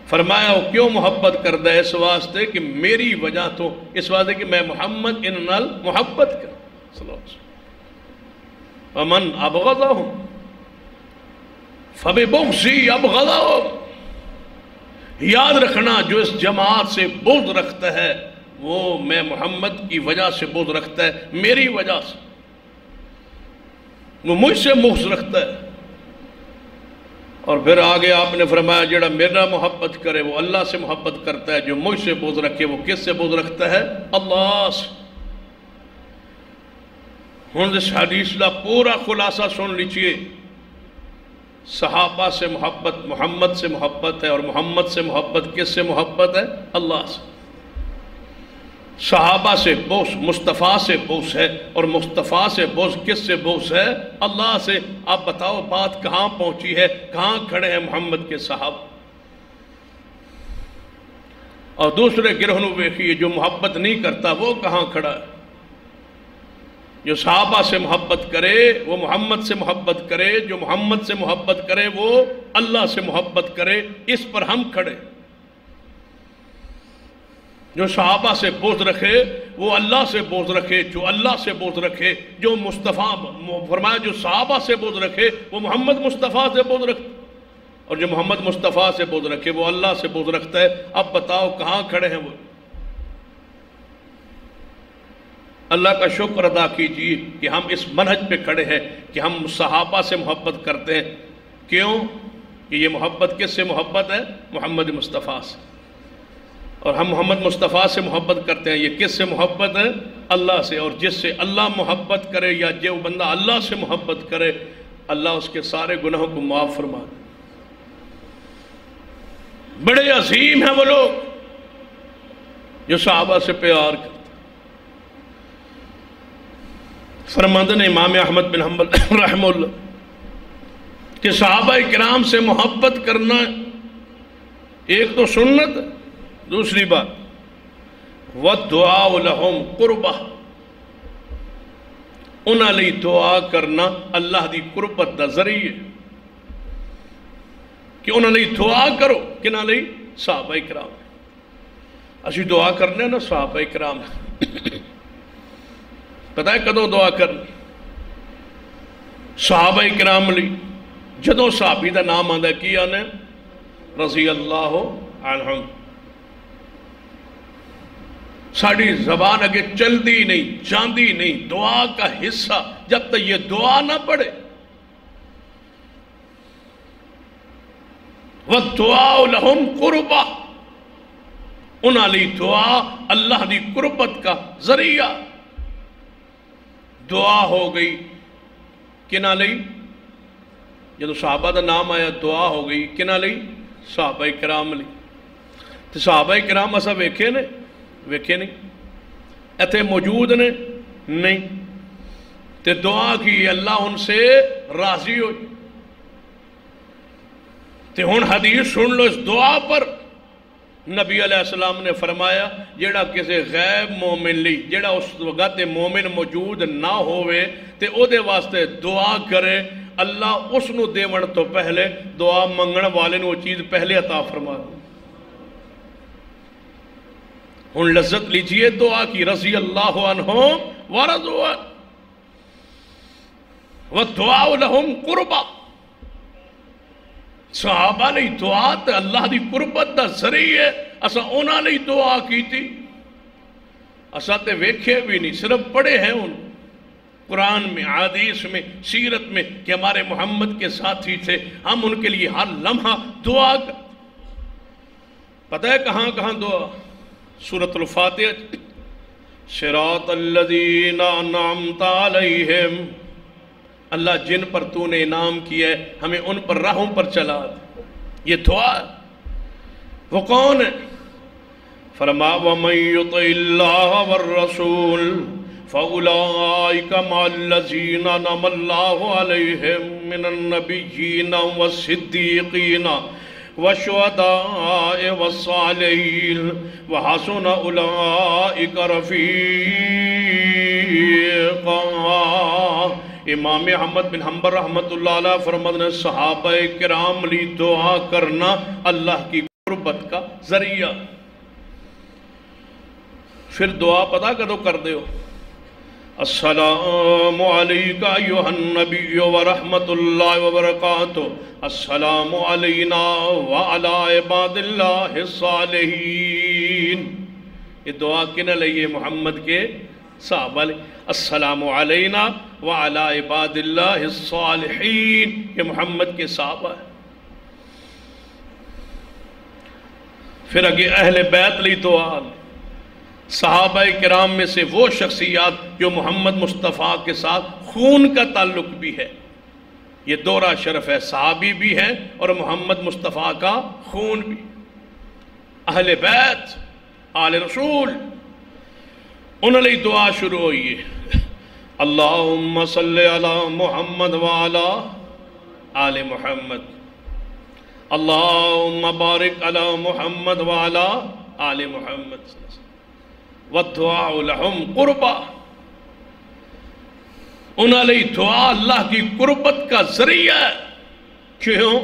فرمایا وہ کیوں محبت کردہ ہے؟ اس واسطے کہ میری وجہ تو، اس واسطے کہ میں محمد ان نال محبت کر صلی اللہ علیہ وسلم۔ ومن ابغضہم فببغضی ابغضہم، یاد رکھنا جو اس جماعت سے بغض رکھتا ہے وہ میں محمد کی وجہ سے بغض رکھتا ہے، میری وجہ سے، وہ مجھ سے بغض رکھتا ہے۔ اور پھر آگے آپ نے فرمایا جڑا میرا محبت کرے وہ اللہ سے محبت کرتا ہے، جو مجھ سے بغض رکھے وہ کس سے بغض رکھتا ہے؟ اللہ سے۔ ہن اس حدیث کا پورا خلاصہ سن لیجئے، صحابہ سے محبت محمد سے محبت ہے، اور محمد سے محبت کس سے محبت ہے؟ اللہ سے۔ صحابہ سے بغض مصطفیٰ سے بغض ہے، اور مصطفیٰ سے بغض کس سے بغض ہے؟ اللہ سے۔ آپ بتاؤ بات کہاں پہنچی ہے؟ کہاں کھڑے ہیں محمد کے صحابہ؟ اور دوسرے گروہ نو دیکھیے جو محبت نہیں کرتا وہ کہاں کھڑا ہے؟ جو صحابہ سے محبت کرے وہ محمد سے محبت کرے، جو محمد سے محبت کرے وہ اللہ سے محبت کرے، اس پر ہم کھڑے۔ جو صحابہ سے بغض رکھے وہ اللہ سے بغض رکھے، جو اللہ سے بغض رکھے، جو مصطفیٰ فرمایا جو صحابہ سے بغض رکھے وہ محمد مصطفیٰ سے بغض رکھتا، اور جو محمد مصطفیٰ سے بغض رکھے وہ اللہ سے بغض رکھتا ہے۔ اب بتاؤ کہاں کھڑے ہیں وہ؟ اللہ کا شکر ادا کیجیے کہ ہم اس منہج پہ کھڑے ہیں کہ ہم صحابہ سے محبت کرتے ہیں. کیوں کہ یہ محبت کس سے محبت ہے؟ محمد مصطفیٰ سے. اور ہم محمد مصطفیٰ سے محبت کرتے ہیں. یہ کس سے محبت ہے؟ اللہ سے. اور جس سے اللہ محبت کرے یا جو بندہ اللہ سے محبت کرے اللہ اس کے سارے گناہوں کو معاف فرما دے. بڑے عظیم ہیں وہ لوگ جو صحابہ سے پیار کرتے. فرماتے ہیں امام احمد بن حنبل رحمہ اللہ کہ صحابہ کرام سے محبت کرنا ایک تو سنت ہے، دوسری بات وَالدُّعَاءُ لَهُمْ قُرْبَةٌ، انہاں لئی دعا کرنا اللہ دی قربت دا ذریعہ کہ انہاں لئی دعا کرو. کنہاں لئی؟ صحابہ کرام. اسی دعا کرنے نا صحابہ کرام. پتہ ہے کدوں دعا کرنی؟ صحابہ کرام لئی جدوں صحابی دا نام آندا کی آنے رضی اللہ عنہم. ساڑھی زبان اگے چلدی نہیں جاندی نہیں دعا کا حصہ جب تک یہ دعا نہ پڑھے. وَالدُّعَاءُ لَهُمْ قُرْبَةٌ، انہاں لئی دعا اللہ دی قربت کا ذریعہ. دعا ہو گئی کنہاں لئی؟ جدو صحابہ دا نام آیا دعا ہو گئی کنہاں لئی؟ صحابہ کرام لئی. تو صحابہ کرام اسا ویکھے نے؟ ویکھے نہیں. ایتھے موجود نے؟ نہیں. تے دعا کی اللہ ان سے راضی ہوئی. تے ہن حدیث سن لو اس دعا پر. نبی علیہ السلام نے فرمایا جیڑا کسی غیب مومن لی جیڑا اس وقت مومن موجود نہ ہوئے تے او دے واسطے دعا کرے اللہ اس نو دیون تو پہلے دعا منگن والے نو چیز پہلے عطا فرما دے. ہن لذت لیجئے دعا کی رضی اللہ عنہم ورضوا عنہ. وَالدُّعَاءُ لَهُمْ قُرْبَةٌ، صحابہ لئی دعا تے اللہ دی قربت دا ذریعہ. اسا انہاں لئی دعا کی تھی. اسا تے ویکھے بھی نہیں، صرف پڑھے ہیں ان قرآن میں حدیث میں سیرت میں کہ ہمارے محمد کے ساتھی تھے. ہم ان کے لیے ہر لمحہ دعا کرتے. پتہ ہے کہاں کہاں دعا؟ سورۃ الفاتحہ صراط الذین انعمت علیہم، اللہ جن پر تو نے انعام کیا ہے ہمیں ان پر راہوں پر چلا دے. یہ دعا وہ کون ہے؟ فرما وَمَن يُطِعِ اللَّهَ وَالرَّسُولَ فَأُولَئِكَ مَعَ الَّذِينَ أَنْعَمَ اللَّهُ عَلَيْهِم مِّنَ النَّبِيِّينَ وَالصِّدِّيقِينَ وَالشُّهَدَاءِ وَالصَّالِحِينَ وَحَسُنَ أُولَئِكَ رَفِيقًا. امام احمد بن حنبل رحمت اللہ علیہ فرماتے ہیں صحابہ کرام لی دعا کرنا اللہ کی قربت کا ذریعہ. پھر دعا پتہ کدو کر دے ہو؟ السلام علیکہ ایہا النبی ورحمت اللہ وبرکاتہ، السلام علینا وعلی عباد اللہ الصالحین. یہ دعا کنے لئیے؟ محمد کے صحابہ لئے. السلام علینا وعلی عباد اللہ الصالحین، یہ محمد کے صحابہ ہے. پھر اگے اہل بیت لی دعا. صحابہ کرام میں سے وہ شخصیات جو محمد مصطفیٰ کے ساتھ خون کا تعلق بھی ہے. یہ دورہ شرف ہے، صحابی بھی ہے اور محمد مصطفیٰ کا خون بھی. اہل بیت آل رسول انہوں نے دعا شروع ہوئی ہے اللہم صلی علی محمد وعلا آل محمد، اللہم بارک علی محمد وعلا آل محمد. وَالدُّعَاءُ لَهُمْ قُرْبَةٌ، انہوں نے دعا اللہ کی قربت کا ذریعہ ہے. کیوں؟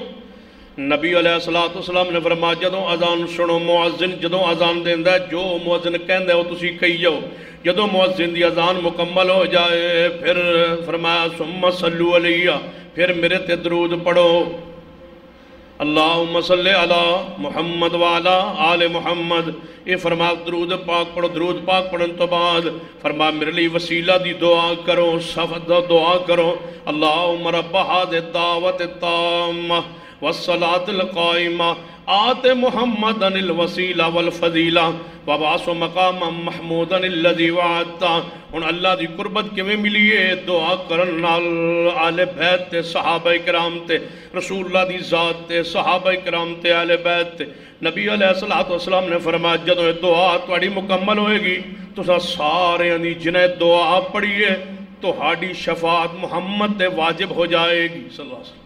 نبی علیہ السلام نے فرمایا جدوں اذان سنو مؤذن جدوں اذان دیندا ہے جو مؤذن کہندا ہے وہ تسی کہی جاؤ. جدوں مؤذن دی اذان مکمل ہو جائے پھر فرمایا ثم صلوا علیہ، پھر میرے تے درود پڑھو. اللہم صلی علی محمد وعلا آل محمد. یہ فرما درود پاک پڑھو. درود پاک پڑھن تو بعد فرما میرے لیے وسیلہ دی دعا کرو, صفت دعا کرو. اللہم رب ہذہ الدعوۃ التامہ والصلاۃ القائمہ آت محمدا الوسیلہ والفضیلہ وبعث مقاما محمودا الذی وعدتہ. ہن اللہ دی قربت کیویں ملی ہے؟ دعا کرن نال. اہل بیت تے صحابہ کرام تے رسول اللہ دی ذات تے صحابہ کرام تے اہل بیت تے نبی علیہ الصلوۃ والسلام نے فرمایا جدوں یہ دعا تہاڈی مکمل ہوئے گی تساں سارے دی جنہیں دعا پڑھی ہے تہاڈی شفاعت محمد تے واجب ہو جائے گی صلی اللہ علیہ وسلم.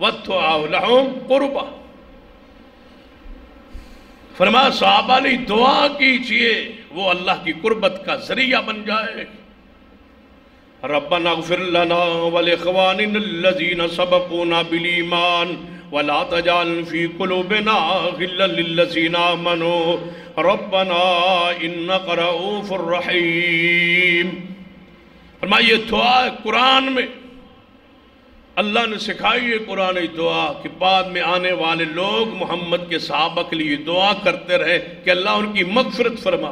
وَالدُّعَاءُ لَهُمْ قُرْبًا. فرمایا صحابہ نے دعا کیجئے وہ اللہ کی قربت کا ذریعہ بن جائے. ربنا اغفر لنا ولإخواننا الذين سبقونا بالإيمان ولا تجعل في قلوبنا غلا للذين آمنوا ربنا إنك رؤوف رحيم. فرمایا یہ دعا قرآن میں اللہ نے سکھائی ہے. قرآن دعا کہ بعد میں آنے والے لوگ محمد کے صحابہ کے لیے دعا کرتے رہے کہ اللہ ان کی مغفرت فرما.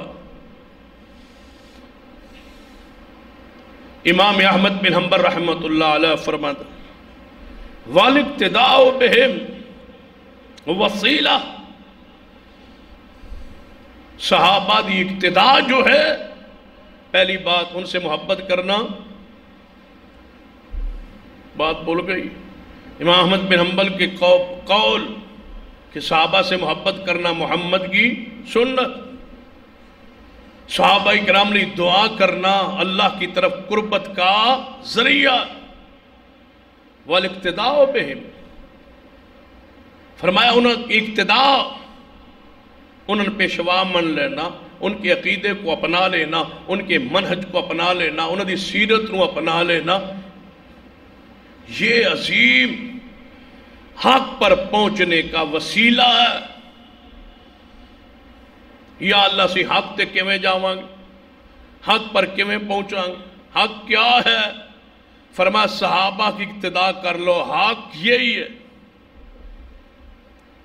امام احمد بن حنبل رحمۃ اللہ علیہ فرماتا والاقتداء بہم وسیلہ. صحابہ دی اقتداء جو ہے پہلی بات ان سے محبت کرنا. بات بول گئی امام احمد بن حنبل کے قول کہ صحابہ سے محبت کرنا محمد کی سنت. صحابہ کرام نے دعا کرنا اللہ کی طرف قربت کا ذریعہ. والاقتداء بہم فرمایا انہوں نے اقتداء انہوں نے پیشوا من لینا, ان کے عقیدے کو اپنا لینا, ان کے منہج کو اپنا لینا, انہوں دی سیرت کو اپنا لینا. یہ عظیم حق پر پہنچنے کا وسیلہ ہے. یا اللہ سے حق تے کیویں جاواں گے, حق پر کیویں پہنچاں گے؟ حق کیا ہے؟ فرمایا صحابہ کی اقتداء کر لو. حق یہی ہے.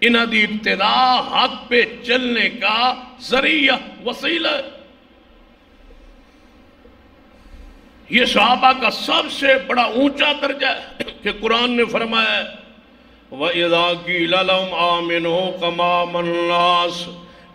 انہاں دی اقتداء حق پہ چلنے کا ذریعہ وسیلہ ہے. یہ صحابہ کا سب سے بڑا اونچا درجہ ہے کہ قرآن نے فرمایا وَإِذَا قِيلَ لَهُمْ آمِنُوا كَمَا آمَنَ النَّاسُ.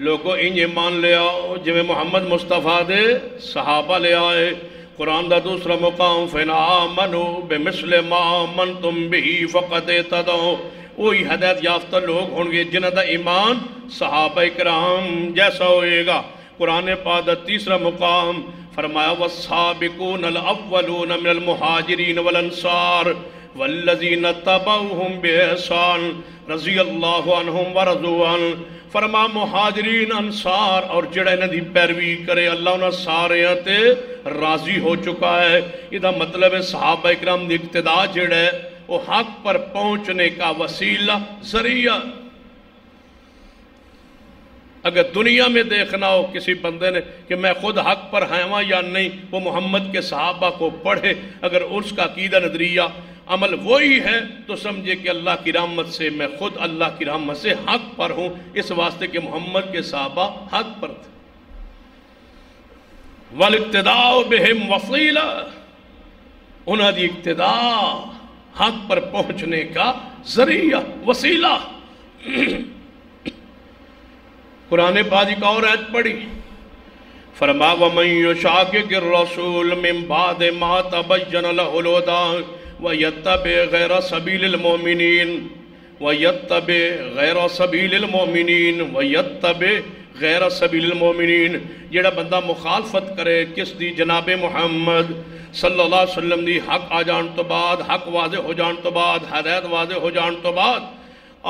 لوگوں انہیں مان لے آؤ جو محمد مصطفیٰ دے صحابہ لے آئے. قرآن دا دوسرا مقام فَإِنْ آمَنُوا بِمِثْلِ مَا آمَنْتُمْ بِهِ فَقَدْ اهْتَدَوْا. وہی ہدایت یافتہ لوگ ہوں گے جنہاں دا ایمان صحابہ کرام جیسا ہوئے گا. قرآن پاک دا تیسرا مقام فرمایا وَالسَّابِقُونَ الْأَوَّلُونَ مِنَ الْمُحَاجِرِينَ وَالْأَنصَارِ وَالَّذِينَ اتَّبَعُوهُمْ بِإِحْسَانٍ رضی اللہ عنہم ورضوا عنہ. فرما مہاجرین انصار اور جڑے انہاں دی پیروی کرے اللہ انہاں سارے تے راضی ہو چکا ہے. یہ مطلب ہے صحابہ اکرام دی اقتداء جڑا ہے وہ حق پر پہنچنے کا وسیلہ ذریعہ. اگر دنیا میں دیکھنا ہو کسی بندے نے کہ میں خود حق پر ہوں یا نہیں, وہ محمد کے صحابہ کو پڑھے. اگر اس کا عقیدہ نظریہ عمل وہی ہے تو سمجھے کہ اللہ کی رحمت سے میں خود اللہ کی رحمت سے حق پر ہوں, اس واسطے کہ محمد کے صحابہ حق پر تھے. والاقتداء بہم وسیلہ. انہاں دی اقتداء حق پر پہنچنے کا ذریعہ وسیلہ. قرآن پاک کا اور آیت پڑھی فرما وَمَن يُشَاقِقِ الرَّسُولَ مِن بَعْدِ مَا تَبَيَّنَ لَهُ الْهُدَىٰ وَيَتَّبِعْ غَيْرَ سَبِيلِ الْمُؤْمِنِينَ غیر سبیل المومنین. جیڑا بندہ مخالفت کرے کس دی جناب محمد صلی اللہ علیہ وسلم دی حق آ جان تو بعد, حق واضح ہو جان تو بعد, ہدایت واضح ہو جان تو بعد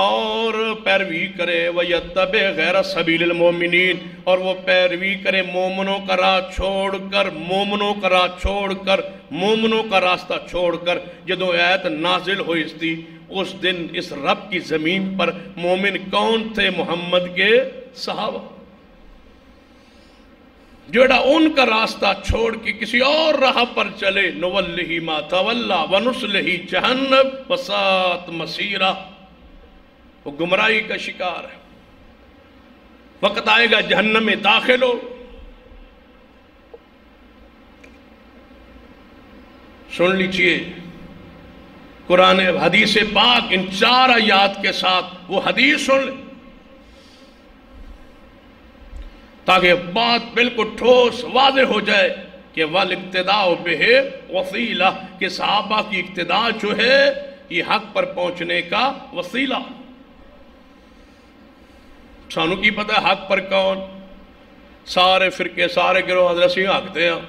اور پیروی کرے وَيَتَّبِعْ غَيْرَ سَبِيلِ الْمُؤْمِنِينَ اور وہ پیروی کرے مومنوں کا راہ چھوڑ کر, مومنوں کا راہ چھوڑ کر, مومنوں کا راستہ چھوڑ کر. جدو آیت نازل ہوئی تھی اس دن اس رب کی زمین پر مومن کون تھے؟ محمد کے صحابہ. جوڑا ان کا راستہ چھوڑ کے کسی اور راہ پر چلے نُوَلِّهِ مَا تَوَلَّا وَنُصْلِهِ جَهَنَّمَ وَسَاءَتْ مَصِيرًا. وہ گمراہی کا شکار ہے. وقت آئے گا جہنم میں داخل ہو. سن لیجئے قرآن حدیث پاک ان 4 آیات کے ساتھ وہ حدیث سن لیں تاکہ بات بالکل ٹھوس واضح ہو جائے کہ والاقتداء بہ وسیلہ کہ صحابہ کی اقتداء جو ہے یہ حق پر پہنچنے کا وسیلہ. سانو کی پتہ ہے حق پر کون؟ سارے فرقے سارے گروہ حضرت سے آگتے ہیں.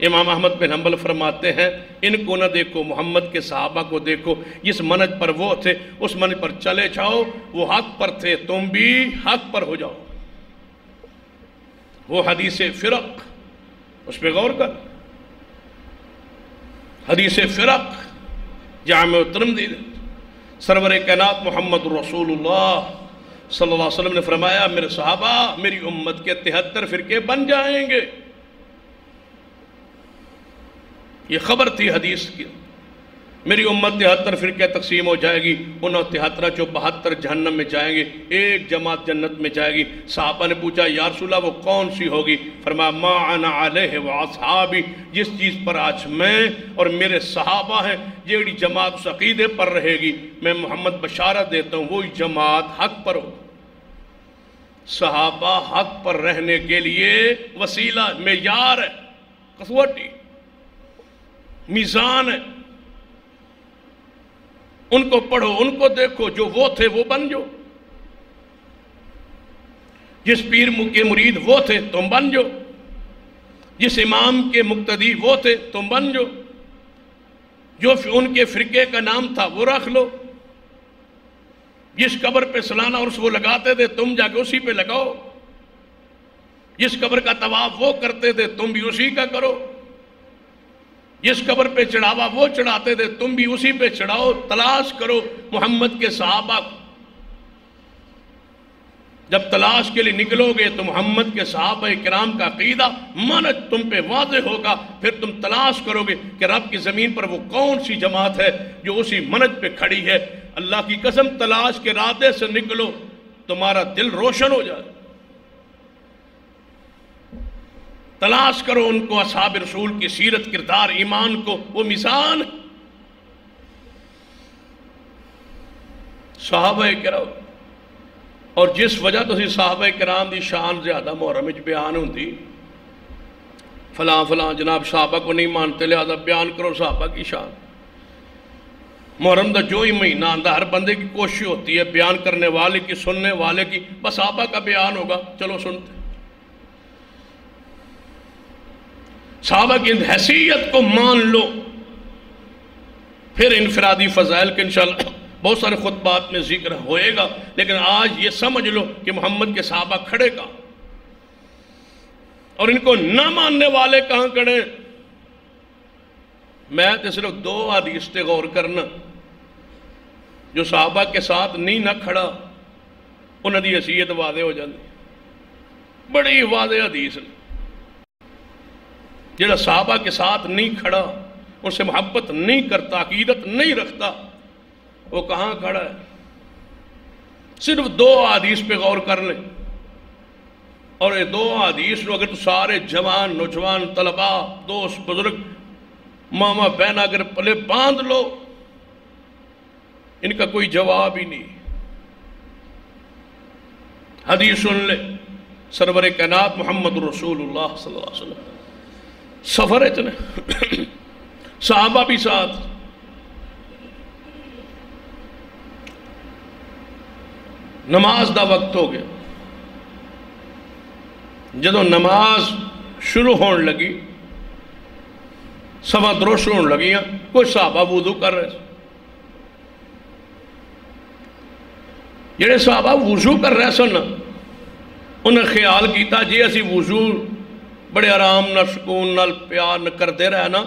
امام احمد بن حنبل فرماتے ہیں ان کو نہ دیکھو محمد کے صحابہ کو دیکھو. جس منہج پر وہ تھے اس منہج پر چلے جاؤ. وہ حق پر تھے تم بھی حق پر ہو جاؤ. وہ حدیث فرق اس پہ غور کر. حدیث فرق جامع ترمذی سرور کائنات محمد رسول اللہ صلی اللہ علیہ وسلم نے فرمایا میرے صحابہ میری امت کے 73 فرقے بن جائیں گے. یہ خبر تھی حدیث کی. میری امت 73 فرقے تقسیم ہو جائے گی. انہوں 73 جو 72 جہنم میں جائیں گے ایک جماعت جنت میں جائے گی. صحابہ نے پوچھا یا رسول اللہ وہ کون سی ہوگی؟ فرمایا ما انا علیہ واصحابی جس چیز پر آج میں اور میرے صحابہ ہیں جیڑی جماعت اس عقیدے پر رہے گی میں محمد بشارت دیتا ہوں وہی جماعت حق پر ہو. صحابہ حق پر رہنے کے لیے وسیلہ معیار ہے کسوٹی میزان ہے. ان کو پڑھو ان کو دیکھو جو وہ تھے وہ بن جو. جس پیر کے مرید وہ تھے تم بن جو. جس امام کے مقتدی وہ تھے تم بن جو. جو ان کے فرقے کا نام تھا وہ رکھ لو. جس قبر پہ سالانہ عرس وہ لگاتے تھے تم جا کے اسی پہ لگاؤ. جس قبر کا طواف وہ کرتے تھے تم بھی اسی کا کرو. جس قبر پہ چڑھاوا وہ چڑھاتے تھے تم بھی اسی پہ چڑھاؤ. تلاش کرو محمد کے صحابہ کو. جب تلاش کے لیے نکلو گے تو محمد کے صحابہ کرام کا عقیدہ منہج تم پہ واضح ہوگا. پھر تم تلاش کرو گے کہ رب کی زمین پر وہ کون سی جماعت ہے جو اسی منہج پہ کھڑی ہے. اللہ کی قسم تلاش کے راستے سے نکلو تمہارا دل روشن ہو جائے. تلاش کرو ان کو اصحاب رسول کی سیرت کردار ایمان کو وہ میزان صحابہ کرام. اور جس وجہ تو صحابہ کرام دی شان زیادہ محرم وچ بیان ہوندی فلاں فلاں جناب صحابہ کو نہیں مانتے لہذا بیان کرو صحابہ کی شان. محرم دا جو ہی مہینہ آندا ہر بندے کی کوشش ہوتی ہے بیان کرنے والے کی سننے والے کی بس صحابہ کا بیان ہوگا چلو سنتے. صحابہ کی حیثیت کو مان لو. پھر انفرادی فضائل کے انشاءاللہ بہت سارے خطبات میں ذکر ہوئے گا لیکن آج یہ سمجھ لو کہ محمد کے صحابہ کھڑے کہاں اور ان کو نہ ماننے والے کہاں کھڑے. میں تو صرف 2 حدیث تے غور کرنا. جو صحابہ کے ساتھ نہیں نہ کھڑا انہوں دی حیثیت واضح ہو جاتی. بڑی واضح حدیث جڑا صحابہ کے ساتھ نہیں کھڑا ان سے محبت نہیں کرتا عقیدت نہیں رکھتا وہ کہاں کھڑا ہے. صرف 2 حدیث پہ غور کر لیں اور یہ 2 حدیث اگر تو سارے جوان نوجوان طلباء دوست بزرگ ماما بہن اگر پلے باندھ لو ان کا کوئی جواب ہی نہیں. حدیث سن لے سرور کائنات محمد رسول اللہ صلی اللہ علیہ وسلم سفر اتنے صحابہ بھی ساتھ. نماز دا وقت ہو گیا. جدو نماز شروع ہون لگی سوا درست ہون لگیاں کوئی صحابہ وضو کر رہے جڑے صحابہ وضو کر رہے سن انہیں خیال کیتا جی اسی وضو بڑے آرام نہ سکون نہ پیار نہ کرتے رہے نا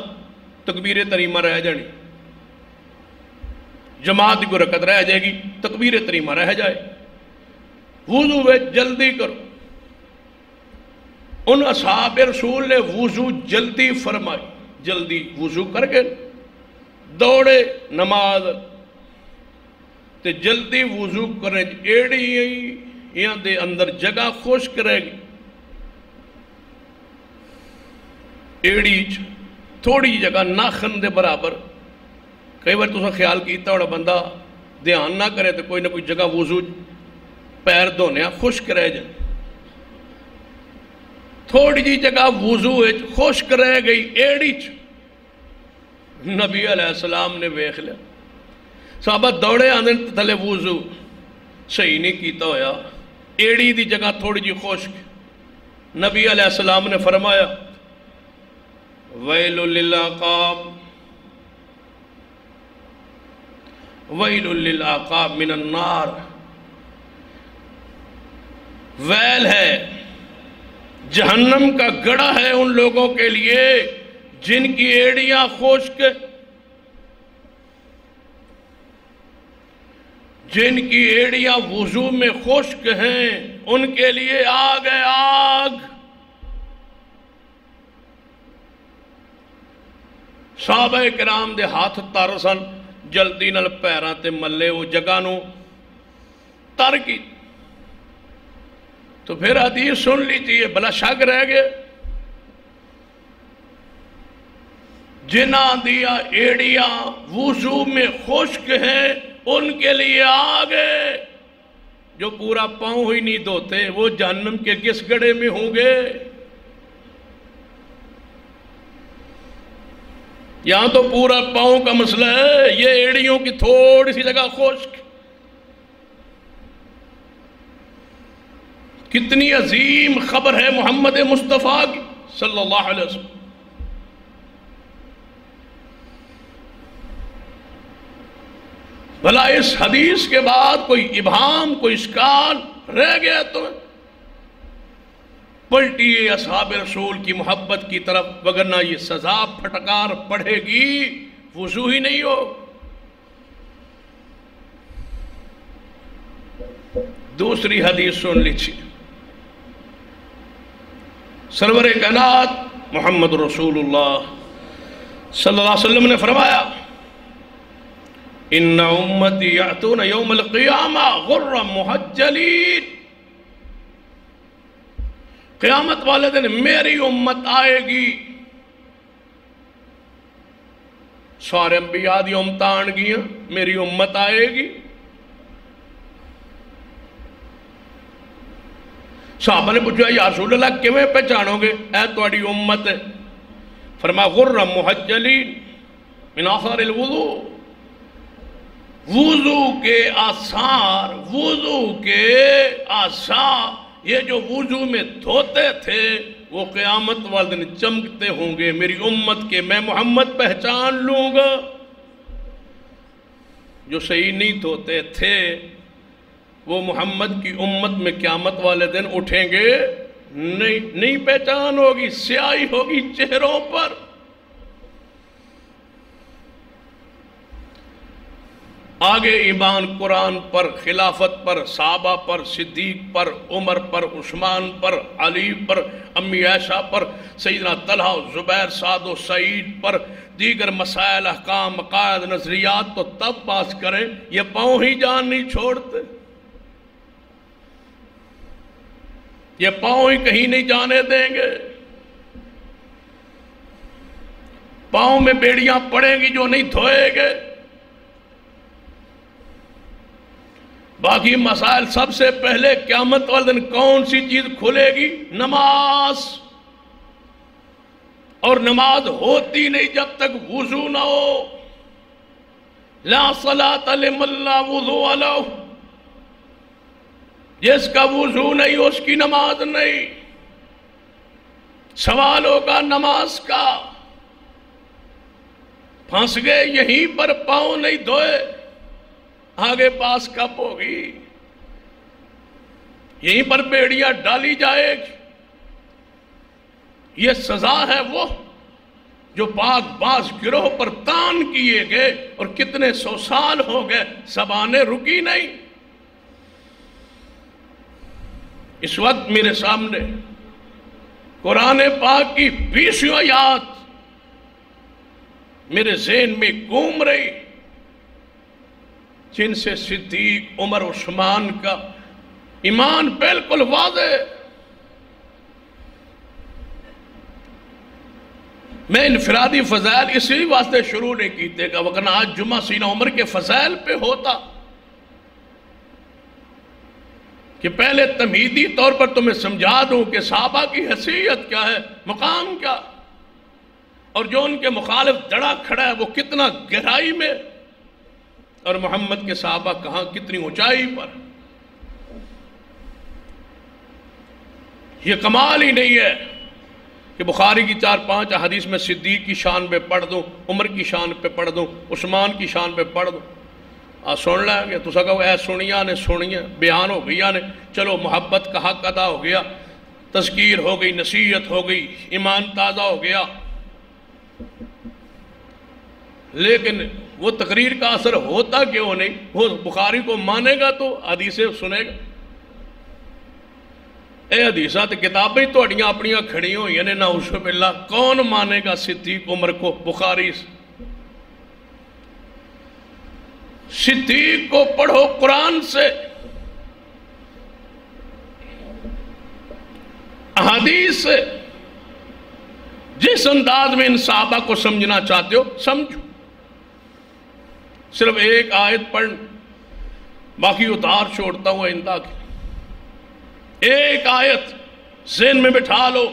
تکبیر تریمہ رہ جانی جماعت کو رکعت رہ جائے گی تکبیر تریمہ رہ جائے. وضو میں جلدی کرو. ان اصحاب رسول نے وضو جلدی فرمائی. جلدی وضو کر کے دوڑے نماز تے جلدی وضو کریں ایڑی یہاں دے اندر جگہ خشک رہ گی ایڑی تھوڑی جگہ ناخن دے برابر کئی بار تُسا خیال کیتا ہوڑا بندہ دھیان نہ کرے تو کوئی نہ کوئی جگہ وضو پیر دھونے خشک رہ جائے تھوڑی جی جگہ وضو خشک رہ گئی ایڑی نبی علیہ السلام نے ویکھ لیا صحابہ دوڑے آنے تھلے وضو صحیح نہیں کیتا ہویا ایڑی دی جگہ تھوڑی جی خشک نبی علیہ السلام نے فرمایا ویل للعقاب ویل للعقاب من النار ویل ہے جہنم کا گڑا ہے ان لوگوں کے لیے جن کی ایڑیاں خشک جن کی ایڑیاں وضو میں خشک ہیں ان کے لیے آگ ہے آگ صحابہ کرام دے ہاتھ تر سن جلدی نال پیراں تے ملے وہ جگہ نو تر کی تو پھر حدیث سن لی تھی یہ بلا شک رہ گئے جنہ دیا ایڑیاں وضو میں خشک ہیں ان کے لیے آگے جو پورا پاؤں ہی نہیں دھوتے وہ جہنم کے کس گڑھے میں ہوں گے یہاں تو پورا پاؤں کا مسئلہ ہے یہ ایڑیوں کی تھوڑی سی جگہ خشک کتنی عظیم خبر ہے محمد مصطفیٰ کی صلی اللہ علیہ وسلم بھلا اس حدیث کے بعد کوئی ابہام کوئی اشکال رہ گیا تو پلٹیے اصحاب رسول کی محبت کی طرف وگرنہ یہ سزا پھٹکار پڑھے گی وضو ہی نہیں ہو دوسری حدیث سن لیجیے سرور کائنات محمد رسول اللہ صلی اللہ علیہ وسلم نے فرمایا ان امتی یأتون یوم القیامہ غر محجلین قیامت والے دن میری امت آئے گی سارے انبیاء دی امتاں آن گیا میری امت آئے گی صحابہ نے پوچھا یا رسول اللہ کیویں پہچانو گے اے تہاڈی امت ہے فرمایا غر محجلین من آثار الوضو وضو کے آثار یہ جو وضو میں دھوتے تھے وہ قیامت والے دن چمکتے ہوں گے میری امت کے میں محمد پہچان لوں گا جو صحیح نہیں دھوتے تھے وہ محمد کی امت میں قیامت والے دن اٹھیں گے نہیں پہچان ہوگی سیاہی ہوگی چہروں پر آگے ایمان قرآن پر خلافت پر صحابہ پر صدیق پر عمر پر عثمان پر علی پر امی عائشہ پر سیدنا طلحہ زبیر سعد و سعید پر دیگر مسائل احکام عقائد نظریات تو تب پاس کریں یہ پاؤں ہی جان نہیں چھوڑتے یہ پاؤں ہی کہیں نہیں جانے دیں گے پاؤں میں بیڑیاں پڑیں گی جو نہیں دھوئے گے باقی مسائل سب سے پہلے قیامت والے دن کون سی چیز کھلے گی نماز اور نماز ہوتی نہیں جب تک وضو نہ ہو لا صلاۃ لمن لا وضو لہ جس کا وضو نہیں اس کی نماز نہیں سوال ہوگا نماز کا پھنس گئے یہیں پر پاؤں نہیں دھوئے آگے پاس کب ہوگی یہیں پر بیڑیاں ڈالی جائے گی یہ سزا ہے وہ جو پاک باز گروہ پر تان کیے گئے اور کتنے سو سال ہو گئے زبانیں رکی نہیں اس وقت میرے سامنے قرآن پاک کی 20 آیات میرے ذہن میں گھوم رہی جن سے صدیق، عمر، عثمان کا ایمان بالکل واضح ہے۔ میں انفرادی فضائل اسی واسطے شروع نہیں کیتے گا، وگرنہ آج جمعہ سینہ عمر کے فضائل پہ ہوتا کہ پہلے تمہیدی طور پر تمہیں سمجھا دوں کہ صحابہ کی حیثیت کیا ہے، مقام کیا، اور جو ان کے مخالف دڑا کھڑا ہے وہ کتنا گہرائی میں، اور محمد کے صحابہ کہاں کتنی اونچائی پر۔ یہ کمال ہی نہیں ہے کہ بخاری کی 4-5 احادیث میں صدیق کی شان پہ پڑھ دوں، عمر کی شان پہ پڑھ دوں، عثمان کی شان پہ پڑھ دوں۔ سن لیں گے تو کہو اے سنیا نے سنیا، بیان ہو گیا نے، چلو محبت کا حق ادا ہو گیا، تذکیر ہو گئی، نصیحت ہو گئی، ایمان تازہ ہو گیا۔ لیکن وہ تقریر کا اثر ہوتا کیوں نہیں؟ وہ بخاری کو مانے گا تو حدیثیں سنے گا۔ اے حدیثات کتابیں توڑیاں اپنیاں کھڑی ہوئی ہیں، نعوذ باللہ، کون مانے گا صدیق عمر کو بخاری سے؟ صدیق کو پڑھو قرآن سے، احادیث سے، جس انداز میں ان صحابہ کو سمجھنا چاہتے ہو سمجھو۔ صرف ایک آیت پڑھ، باقی اتار چھوڑتا ہوں آئندہ کی۔ ایک آیت ذہن میں بٹھا لو،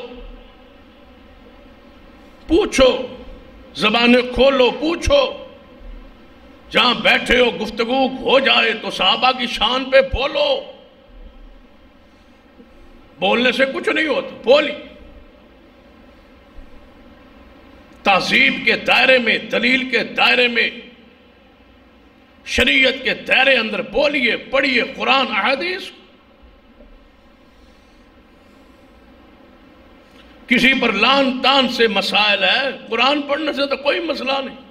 پوچھو، زبانیں کھولو، پوچھو، جہاں بیٹھے ہو گفتگو ہو جائے تو صحابہ کی شان پہ بولو۔ بولنے سے کچھ نہیں ہوتا، بولی، تہذیب کے دائرے میں، دلیل کے دائرے میں، شریعت کے دائرے اندر بولیے، پڑھیے قرآن احادیث۔ کسی پر لان تان سے مسائل ہے، قرآن پڑھنے سے تو کوئی مسئلہ نہیں،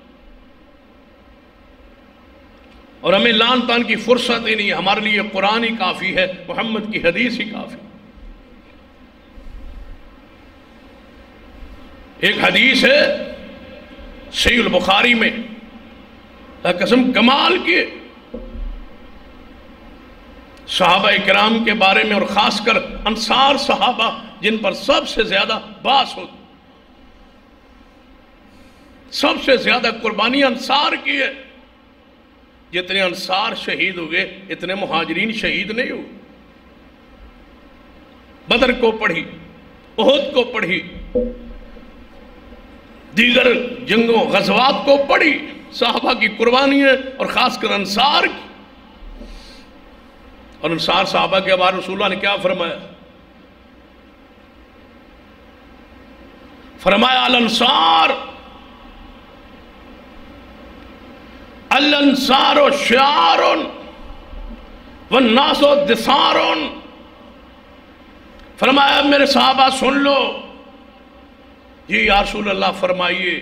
اور ہمیں لان تان کی فرصت ہی نہیں، ہمارے لیے قرآن ہی کافی ہے، محمد کی حدیث ہی کافی۔ ایک حدیث ہے صحیح البخاری میں، قسم کمال کی صحابہ کرام کے بارے میں، اور خاص کر انصار صحابہ جن پر سب سے زیادہ باس ہوتی، سب سے زیادہ قربانی انصار کی ہے۔ جتنے انصار شہید ہوئے اتنے مہاجرین شہید نہیں ہوئے۔ بدر کو پڑھی، احد کو پڑھی، دیگر جنگوں غزوات کو پڑھی، صحابہ کی قربانی ہے، اور خاص کر انصار کی۔ اور انصار صحابہ کے بارے رسول اللہ نے کیا فرمایا؟ فرمایا الانصار الانصار شعار والناس دثار۔ فرمایا میرے صحابہ سن لو۔ جی یا رسول اللہ فرمائیے۔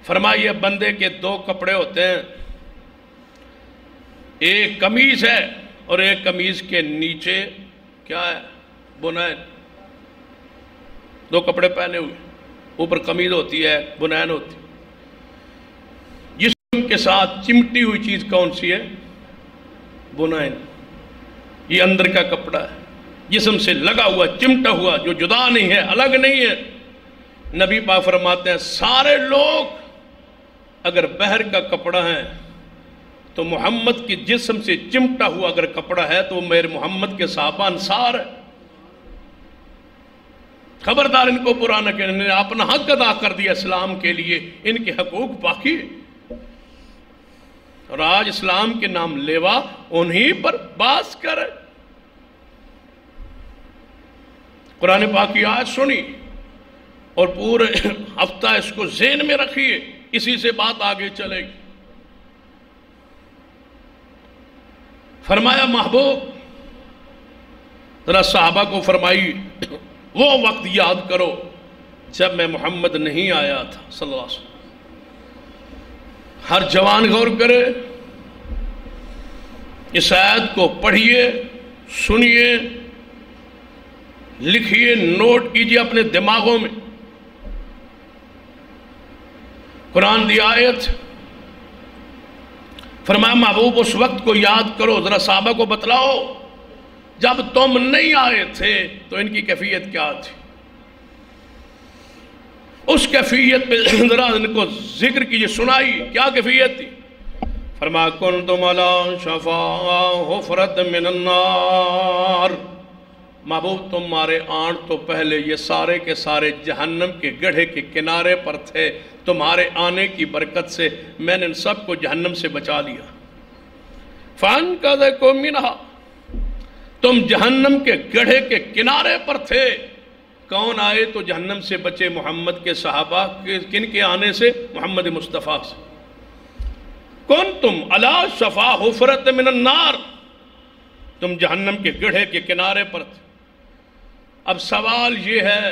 فرمائیے بندے کے 2 کپڑے ہوتے ہیں، ایک قمیض ہے اور ایک قمیض کے نیچے کیا ہے؟ بنین۔ 2 کپڑے پہنے ہوئے، اوپر قمیض ہوتی ہے، بنین ہوتی ہے۔ جسم کے ساتھ چمٹی ہوئی چیز کون سی ہے؟ بنین۔ یہ اندر کا کپڑا ہے، جسم سے لگا ہوا، چمٹا ہوا، جو جدا نہیں ہے، الگ نہیں ہے۔ نبی پاک فرماتے ہیں سارے لوگ اگر بہر کا کپڑا ہے تو محمد کی جسم سے چمٹا ہوا اگر کپڑا ہے تو میرے محمد کے صحابہ انصار ہے۔ خبردار ان کو برا نہ کہنا، انہوں نے اپنا حق ادا کر دیا اسلام کے لیے، ان کے حقوق باقی، اور آج اسلام کے نام لیوا انہی پر باس کرے۔ قرآن پاک کی آیت سنی اور پورے ہفتہ اس کو ذہن میں رکھیے، اسی سے بات آگے چلے گی۔ فرمایا محبوب ذرا صحابہ کو فرمائی وہ وقت یاد کرو جب میں محمد نہیں آیا تھا صلی اللہ علیہ وسلم۔ ہر جوان غور کرے، اس آیت کو پڑھیے، سنیے، لکھیے، نوٹ کیجیے اپنے دماغوں میں۔ قرآن دی آیت فرمایا محبوب اس وقت کو یاد کرو، ذرا صحابہ کو بتلاؤ جب تم نہیں آئے تھے تو ان کی کیفیت کیا تھی، اس کیفیت پہ ذرا ان کو ذکر کیجئے، سنائی کیا کیفیت تھی۔ فرمایا کنتم علی شفا حفرۃ من النار، محبوب تمہارے آن تو پہلے یہ سارے کے سارے جہنم کے گڑھے کے کنارے پر تھے، تمہارے آنے کی برکت سے میں نے ان سب کو جہنم سے بچا لیا۔ فَأَنْقَذَكُم مِّنْهَا، تم جہنم کے گڑھے کے کنارے پر تھے، کون آئے تو جہنم سے بچے؟ محمد کے صحابہ، کن کے آنے سے؟ محمد مصطفیٰ سے۔ کنتم علی شفا حفرۃ من النار، تم جہنم کے گڑھے کے کنارے پر تھے۔ اب سوال یہ ہے،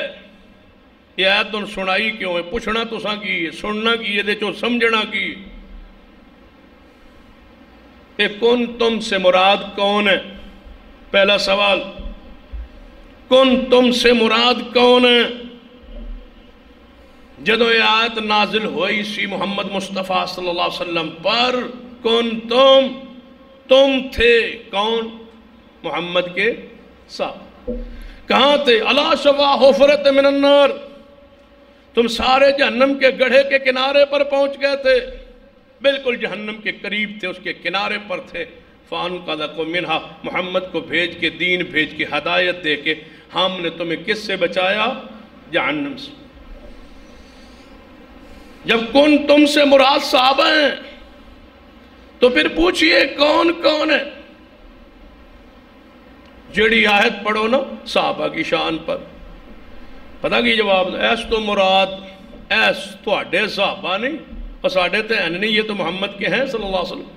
یہ آیت سنائی کیوں ہے؟ پوچھنا تو ساں کی، سننا کی، یہ دے چو سمجھنا کی۔ کہ کن تم سے مراد کون ہے؟ پہلا سوال، کن تم سے مراد کون ہے؟ جدو یہ آیت نازل ہوئی سی محمد مصطفیٰ صلی اللہ علیہ وسلم پر، کن تم تھے کون؟ محمد کے صاحب کہاں تھے؟ علی شفا حفرۃ من النار، تم سارے جہنم کے گڑھے کے کنارے پر پہنچ گئے تھے، بالکل جہنم کے قریب تھے، اس کے کنارے پر تھے۔ فَأَنْقَذَكُم مِّنْهَا، محمد کو بھیج کے، دین بھیج کے، ہدایت دے کے ہم نے تمہیں کس سے بچایا؟ جہنم سے۔ جب کن تم سے مراد صحابہ ہیں تو پھر پوچھئے کون کون ہے؟ جڑی آیت پڑھو نا صحابہ کی شان پر، پتہ کی جواب؟ ایس تو مراد ایس تو اڈے صحابہ نہیں، اور ساڑھے تے ہیں نہیں، یہ تو محمد کے ہیں صلی اللہ علیہ وسلم،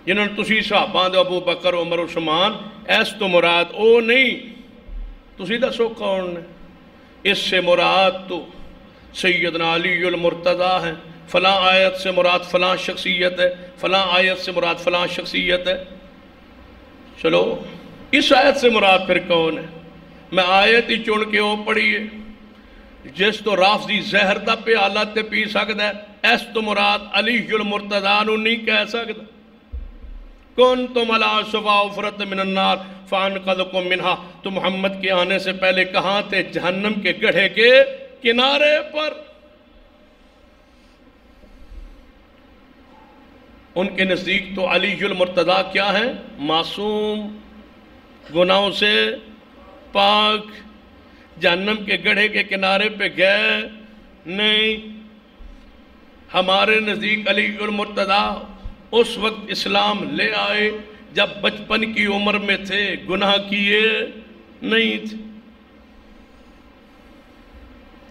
جنہوں نے تسی صحابہ دے ابو بکر عمر عثمان، ایس تو مراد او نہیں، تسی دسو کون ہے؟ اس سے مراد تو سیدنا علی المرتضیٰ ہیں، فلاں آیت سے مراد فلاں شخصیت ہے، فلاں آیت سے مراد فلاں شخصیت ہے۔ چلو اس آیت سے مراد پھر کون ہے؟ میں آیت ہی چن کے وہ پڑھیے، جس تو رافضی زہر دا پہ آلات تے پی سکتا ہے، ایس تو مراد علی المرتضیٰ نو نہیں کہہ سکتا۔ کنتم علی شفا حفرۃ من النار فانقذکم منہا، تو محمد کے آنے سے پہلے کہاں تھے؟ جہنم کے گڑھے کے کنارے پر۔ ان کے نزدیک تو علی المرتضیٰ کیا ہیں؟ معصوم، گناہوں سے پاک، جہنم کے گڑھے کے کنارے پہ گئے نہیں۔ ہمارے نزدیک علی المرتضیٰ اس وقت اسلام لے آئے جب بچپن کی عمر میں تھے، گناہ کیے نہیں تھے،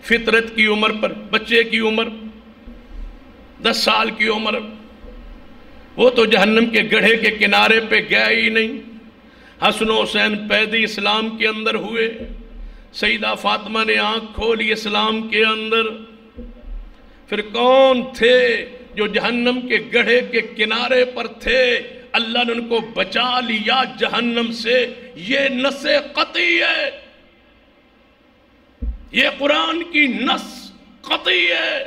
فطرت کی عمر پر، بچے کی عمر 10 سال کی عمر، وہ تو جہنم کے گڑھے کے کنارے پہ گئے ہی نہیں۔ حسن و حسین پیدی اسلام کے اندر ہوئے، سیدہ فاطمہ نے آنکھ کھولی اسلام کے اندر۔ پھر کون تھے جو جہنم کے گڑھے کے کنارے پر تھے؟ اللہ نے ان کو بچا لیا جہنم سے۔ یہ نص قطعی ہے، یہ قرآن کی نص قطعی ہے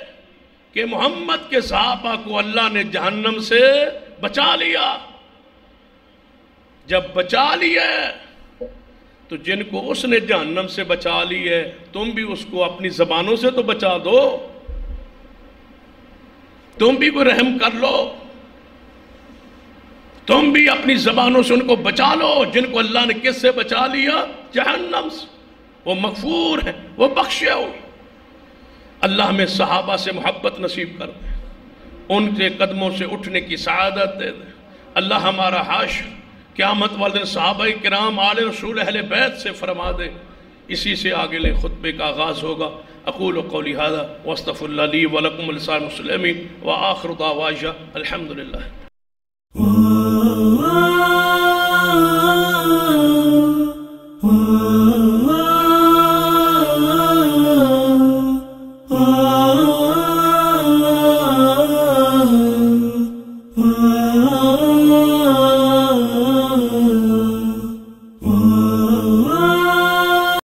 کہ محمد کے صحابہ کو اللہ نے جہنم سے بچا لیا۔ جب بچا لیا تو جن کو اس نے جہنم سے بچا لی ہے، تم بھی اس کو اپنی زبانوں سے تو بچا دو، تم بھی کوئی رحم کر لو، تم بھی اپنی زبانوں سے ان کو بچا لو جن کو اللہ نے کس سے بچا لیا؟ جہنم سے۔ وہ مغفور ہیں، وہ بخشے ہوئے۔ اللہ ہمیں صحابہ سے محبت نصیب کر دے، ان کے قدموں سے اٹھنے کی سعادت دے دے۔ اللہ ہمارا حاشر قیامت والے دن صحابہ کرام آل رسول اہل بیت سے فرما دے۔ اسی سے آگے لے خطبے کا آغاز ہوگا۔ اقول قولی ھذا واستغفر اللہ لی ولکم ولسائر المسلمین وآخر دعوانا الحمدللہ۔